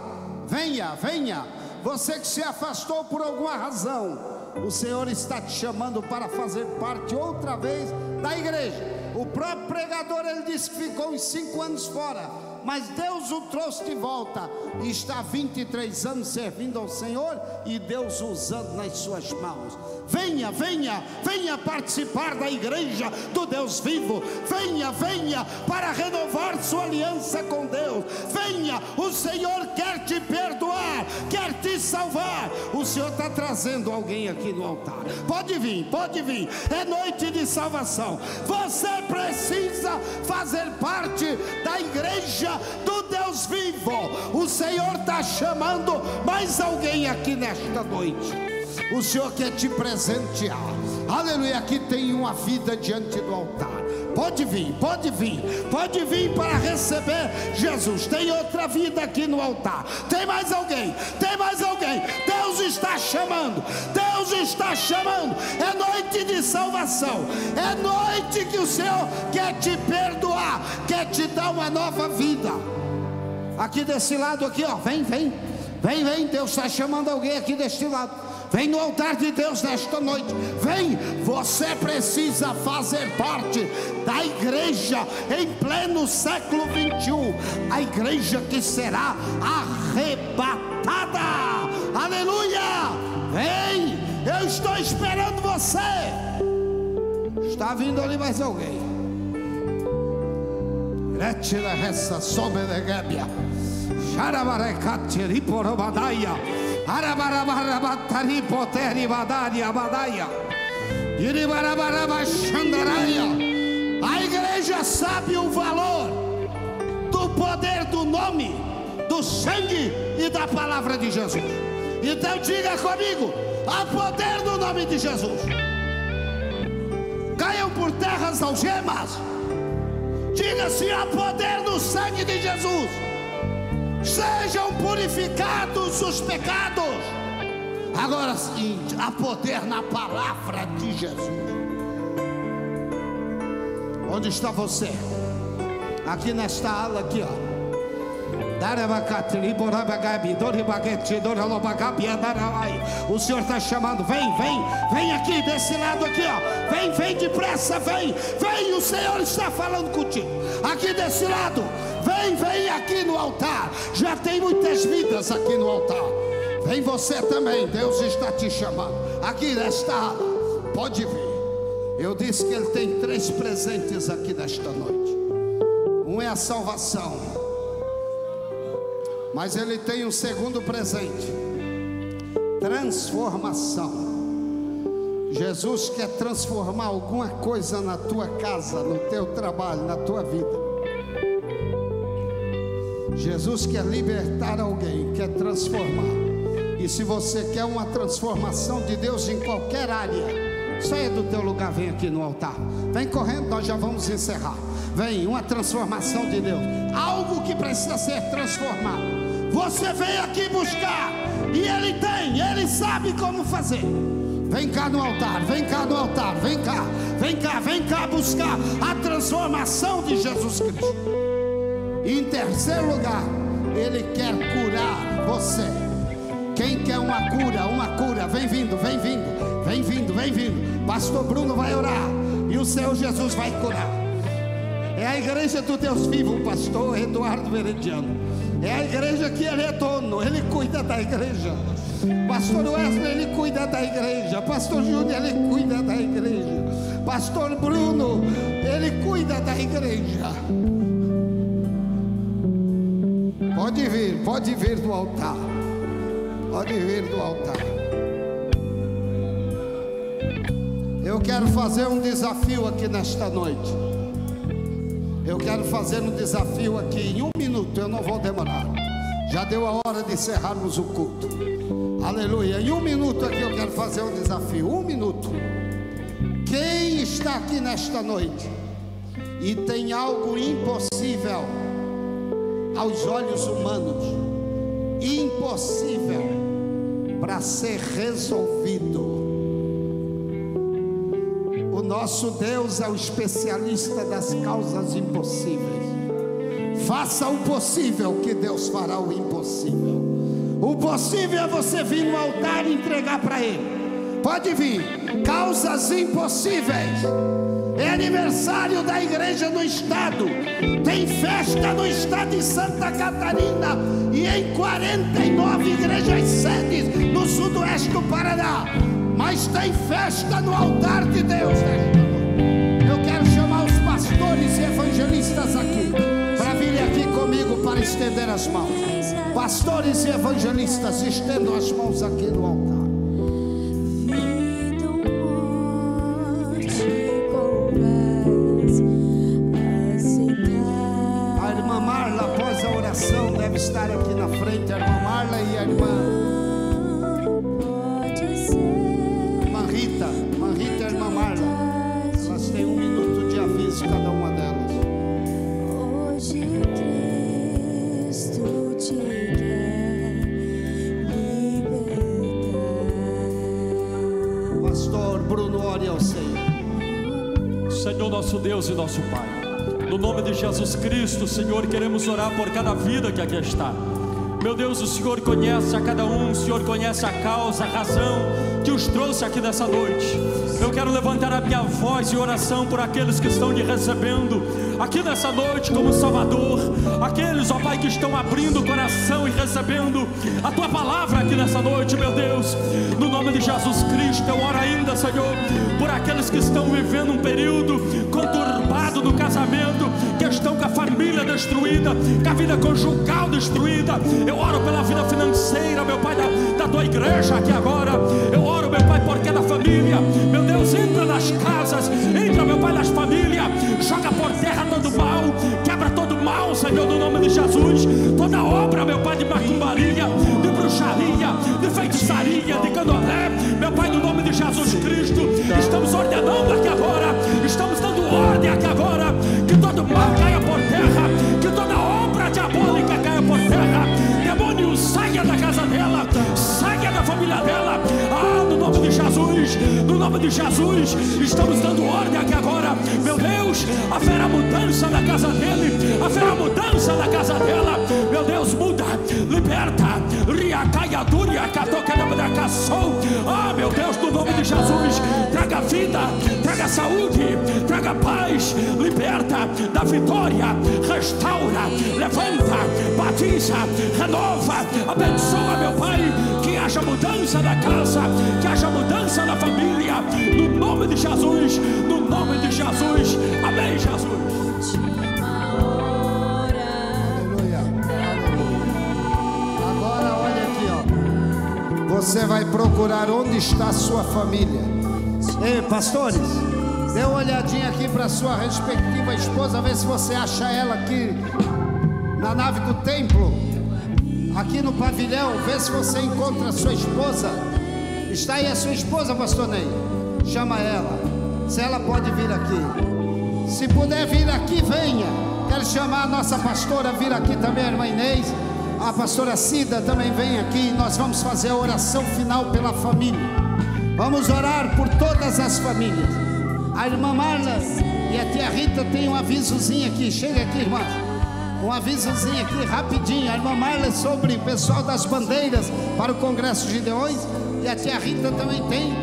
venha, venha. Você que se afastou por alguma razão, o Senhor está te chamando para fazer parte outra vez da igreja. O próprio pregador, ele disse que ficou uns 5 anos fora, mas Deus o trouxe de volta e está há 23 anos servindo ao Senhor e Deus o usando nas suas mãos. Venha, venha, venha participar da igreja do Deus vivo. Venha, venha para renovar sua aliança com Deus. Venha, o Senhor quer te perdoar, quer te salvar. O Senhor está trazendo alguém aqui no altar. Pode vir, é noite de salvação. Você precisa fazer parte da igreja do Deus vivo. O Senhor está chamando mais alguém aqui nesta noite. O Senhor quer te presentear. Aleluia, aqui tem uma vida diante do altar. Pode vir para receber Jesus. Tem outra vida aqui no altar. Tem mais alguém. Deus está chamando. É noite de salvação. É noite que o Senhor quer te perdoar, quer te dar uma nova vida. Aqui desse lado aqui, ó, vem. Deus está chamando alguém aqui deste lado. Vem no altar de Deus nesta noite. Vem, você precisa fazer parte da igreja em pleno século 21. A igreja que será arrebatada. Aleluia! Vem, eu estou esperando você. Está vindo ali mais alguém. Retira essa sombra de Gébia. Xarabarecate riporobadaia. A igreja sabe o valor do poder do nome, do sangue e da palavra de Jesus. Então diga comigo: há poder no nome de Jesus. Caiam por terra as algemas. Diga assim: há poder no sangue de Jesus. Sejam purificados os pecados. Agora sim, há poder na palavra de Jesus. Onde está você? Aqui nesta ala aqui, ó. O Senhor está chamando. Vem aqui desse lado aqui, ó. Vem depressa, vem. O Senhor está falando contigo. Aqui desse lado. Vem aqui no altar. Já tem muitas vidas aqui no altar. Vem você também. Deus está te chamando. Aqui nesta ala. Pode vir. Eu disse que Ele tem 3 presentes aqui nesta noite. Um é a salvação, mas Ele tem um segundo presente: transformação. Jesus quer transformar alguma coisa na tua casa, no teu trabalho, na tua vida. Jesus quer libertar alguém, quer transformar. E se você quer uma transformação de Deus em qualquer área, saia do teu lugar, vem aqui no altar. Vem correndo, nós já vamos encerrar. Vem, uma transformação de Deus. Algo que precisa ser transformado. Você vem aqui buscar. E Ele sabe como fazer. Vem cá no altar, vem cá buscar a transformação de Jesus Cristo. E em terceiro lugar, Ele quer curar você. Quem quer uma cura, vem vindo. Pastor Bruno vai orar e o Senhor Jesus vai curar. É a igreja do Deus vivo, o pastor Eduardo Verediano. É a igreja que Ele é dono, Ele cuida da igreja. Pastor Wesley, Ele cuida da igreja. Pastor Júnior, Ele cuida da igreja. Pastor Bruno, Ele cuida da igreja. Pode vir do altar. Eu quero fazer um desafio aqui nesta noite. Eu quero fazer um desafio aqui em 1 minuto, eu não vou demorar. Já deu a hora de encerrarmos o culto. Aleluia. Em 1 minuto aqui eu quero fazer um desafio. 1 minuto. Quem está aqui nesta noite E tem algo impossível aos olhos humanos, impossível para ser resolvido. O nosso Deus é o especialista das causas impossíveis. Faça o possível, que Deus fará o impossível. O possível é você vir no altar e entregar para Ele. Pode vir. Causas impossíveis. É aniversário da igreja no estado. Tem festa no estado de Santa Catarina e em 49 igrejas sedes no sudoeste do Paraná. Mas tem festa no altar de Deus. Eu quero chamar os pastores e evangelistas aqui para virem aqui comigo para estender as mãos. Pastores e evangelistas, estendam as mãos aqui no altar. A irmã Marla, após a oração, deve estar aqui na frente. A irmã Marla e a irmã Rita e a irmã Marla. Elas têm 1 minuto de aviso, cada uma delas. Hoje Cristo te quer libertar. Pastor Bruno, ore ao Senhor. Senhor nosso Deus e nosso Pai, no nome de Jesus Cristo, Senhor, queremos orar por cada vida que aqui está. Meu Deus, o Senhor conhece a cada um, o Senhor conhece a causa, a razão que os trouxe aqui nessa noite. Eu quero levantar a minha voz em oração por aqueles que estão lhe recebendo aqui nessa noite como Salvador. Aqueles, ó Pai, que estão abrindo o coração e recebendo a Tua palavra aqui nessa noite, meu Deus. No nome de Jesus Cristo, eu oro ainda, Senhor, por aqueles que estão vivendo um período conturbado no casamento, que estão com a família destruída, com a vida conjugal destruída. Eu oro pela vida financeira, meu Pai, da Tua igreja aqui agora. Eu oro, meu Pai, por cada família. Meu Deus, entra nas casas, entra, meu Pai, nas famílias, joga por terra todo mal, quebra todo mal, Senhor, no nome de Jesus. Toda obra, meu Pai, de macumbaria, de bruxaria, de feitiçaria, de candomblé, meu Pai, no nome de Jesus Cristo, estamos ordenando aqui agora, estamos dando ordem aqui agora, que todo mal caia por terra, que toda obra diabólica caia por terra. Demônio, saia da casa dela, saia da família dela. Ah, no nome de Jesus, no nome de Jesus, estamos dando ordem aqui agora. Meu Deus, haverá mudança na casa dele, haverá mudança na casa dela. Meu Deus, muda, liberta. Ah, meu Deus, no nome de Jesus, traga vida, traga saúde, traga paz, liberta, dá vitória, restaura, levanta, batiza, renova, abençoa, meu Pai, que haja mudança na casa, que haja mudança na família, no nome de Jesus, no nome de Jesus, amém, Jesus. Agora olha aqui, ó. Você vai procurar onde está a sua família. Ei, pastores, dê uma olhadinha aqui para sua respectiva esposa, vê se você acha ela aqui na nave do templo, aqui no pavilhão. Vê se você encontra a sua esposa. Está aí a sua esposa, pastor Ney? Chama ela, se ela pode vir aqui. Se puder vir aqui, venha. Quero chamar a nossa pastora a vir aqui também, a irmã Inês. A pastora Cida também vem aqui. Nós vamos fazer a oração final pela família. Vamos orar por todas as famílias. A irmã Marla e a tia Rita tem um avisozinho aqui. Chega aqui, irmã. Um avisozinho aqui, rapidinho. A irmã Marla é sobre o pessoal das bandeiras para o Congresso de Gideões. E a tia Rita também tem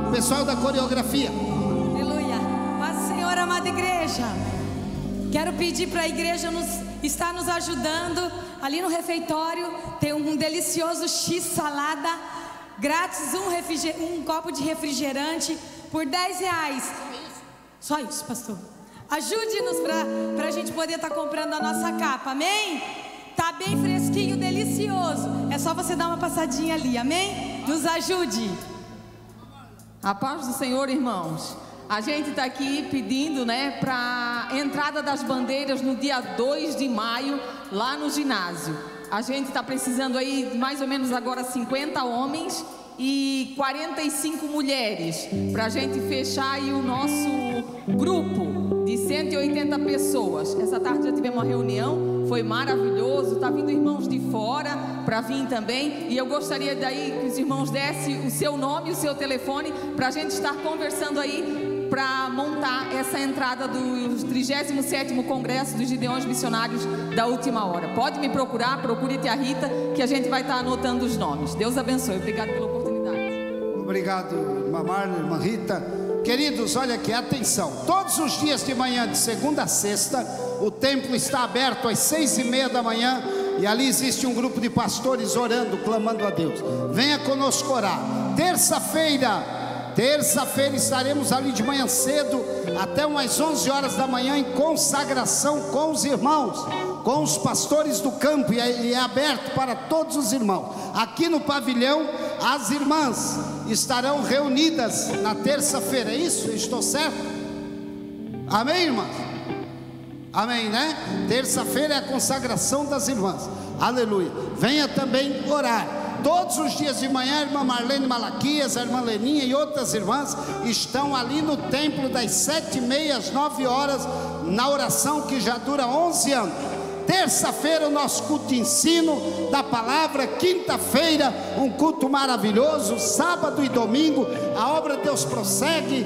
o pessoal da coreografia. Aleluia. Paz do Senhor, amada igreja. Quero pedir para a igreja estar nos ajudando. Ali no refeitório tem um delicioso X-salada grátis, um copo de refrigerante por R$10. Só isso, pastor. Ajude-nos para a gente poder estar comprando a nossa capa, amém? Tá bem fresquinho, delicioso. É só você dar uma passadinha ali, amém? Nos ajude. A paz do Senhor, irmãos. A gente está aqui pedindo, para a entrada das bandeiras no dia 2 de maio, lá no ginásio. A gente está precisando aí, mais ou menos agora, 50 homens e 45 mulheres, para a gente fechar aí o nosso grupo de 180 pessoas. Essa tarde já tivemos uma reunião, foi maravilhoso, tá vindo irmãos de fora para vir também, e eu gostaria daí que os irmãos dessem o seu nome e o seu telefone para a gente estar conversando aí para montar essa entrada do 37º Congresso dos Gideões Missionários da Última Hora. Pode me procurar, procure Tia Rita, que a gente vai estar anotando os nomes. Deus abençoe, obrigado pela oportunidade. Obrigado, irmã Marla, irmã Rita. Queridos, olha aqui, atenção. Todos os dias de manhã, de segunda a sexta, o templo está aberto às 6:30 da manhã, e ali existe um grupo de pastores orando, clamando a Deus. Venha conosco orar. Terça-feira estaremos ali de manhã cedo, até umas 11 horas da manhã, em consagração com os irmãos, com os pastores do campo, e é aberto para todos os irmãos. Aqui no pavilhão, as irmãs estarão reunidas na terça-feira, é isso? Estou certo? Amém, irmãs? Amém, né? Terça-feira é a consagração das irmãs, aleluia. Venha também orar. Todos os dias de manhã, a irmã Marlene Malaquias, a irmã Leninha e outras irmãs estão ali no templo das 7:30 às 9 horas, na oração que já dura 11 anos. Terça-feira o nosso culto de ensino da palavra, quinta-feira um culto maravilhoso, sábado e domingo a obra de Deus prossegue,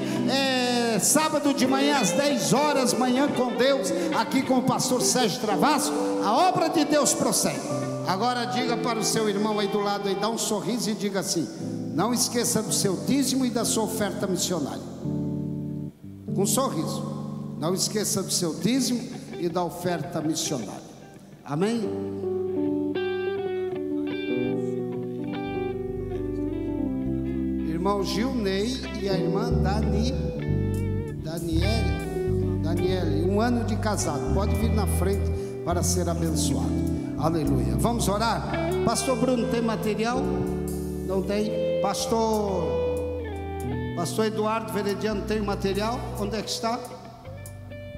sábado de manhã às 10 horas, manhã com Deus, aqui com o pastor Sérgio Travasso, a obra de Deus prossegue. Agora diga para o seu irmão aí do lado, aí, dá um sorriso e diga assim: não esqueça do seu dízimo e da sua oferta missionária. Com um sorriso. Não esqueça do seu dízimo e da oferta missionária. Amém? Irmão Gilney e a irmã Daniele, 1 ano de casado. Pode vir na frente para ser abençoado. Aleluia. Vamos orar? Pastor Bruno, tem material? Não tem? Pastor Eduardo Verediano, tem material? Onde é que está?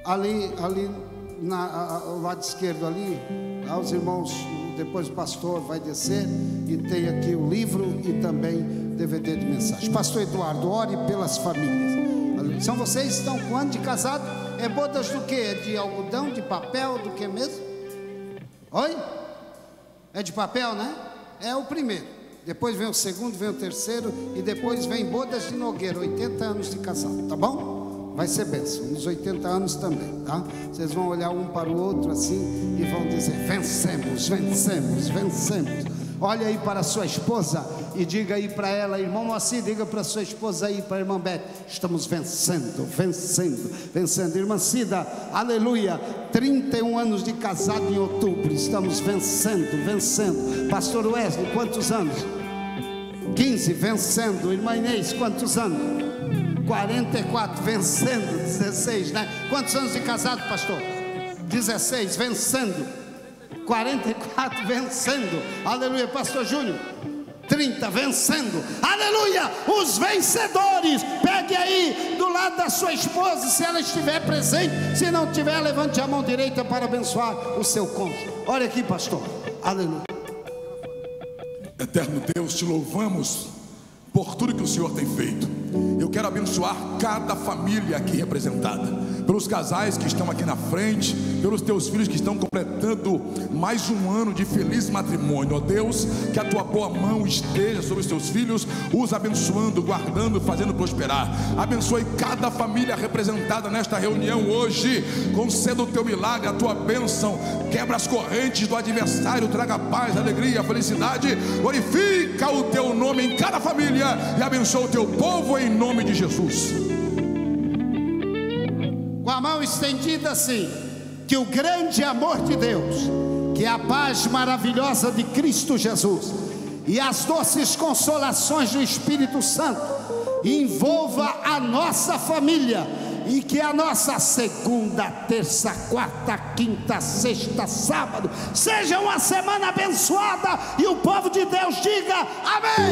Ali ao lado esquerdo ali. Os irmãos, depois o pastor vai descer e tem aqui o livro e também DVD de mensagem. Pastor Eduardo, ore pelas famílias. Aleluia. São vocês que estão com ano de casado? É bodas do que? É de algodão, de papel, do que mesmo? Oi? É de papel, né? É o primeiro. Depois vem o segundo, vem o terceiro, e depois vem bodas de Nogueira, 80 anos de casado, tá bom? Vai ser bênção, nos 80 anos também, tá? Vocês vão olhar um para o outro assim e vão dizer: vencemos, vencemos, vencemos. Olha aí para a sua esposa e diga aí para ela, irmão Moacir, diga para a sua esposa aí, para a irmã Beth: estamos vencendo, vencendo, vencendo. Irmã Cida, aleluia, 31 anos de casado em outubro, estamos vencendo, vencendo. Pastor Wesley, quantos anos? 15, vencendo. Irmã Inês, quantos anos? 44, vencendo. 16, né? Quantos anos de casado, pastor? 16, vencendo. 44, vencendo. Aleluia. Pastor Júnior, 30, vencendo. Aleluia. Os vencedores. Pegue aí do lado da sua esposa, se ela estiver presente. Se não tiver, levante a mão direita para abençoar o seu cônjuge. Olha aqui, pastor. Aleluia. Eterno Deus, te louvamos por tudo que o Senhor tem feito. Eu quero abençoar cada família aqui representada, pelos casais que estão aqui na frente, pelos teus filhos que estão completando mais um ano de feliz matrimônio. Ó Deus, que a tua boa mão esteja sobre os teus filhos, os abençoando, guardando, fazendo prosperar. Abençoe cada família representada nesta reunião hoje. Conceda o teu milagre, a tua bênção. Quebra as correntes do adversário, traga paz, alegria, felicidade. Glorifica o teu nome em cada família e abençoa o teu povo em nome de Jesus. Com a mão estendida assim, que o grande amor de Deus, que a paz maravilhosa de Cristo Jesus e as doces consolações do Espírito Santo envolva a nossa família, e que a nossa segunda, terça, quarta, quinta, sexta, sábado seja uma semana abençoada, e o povo de Deus diga amém.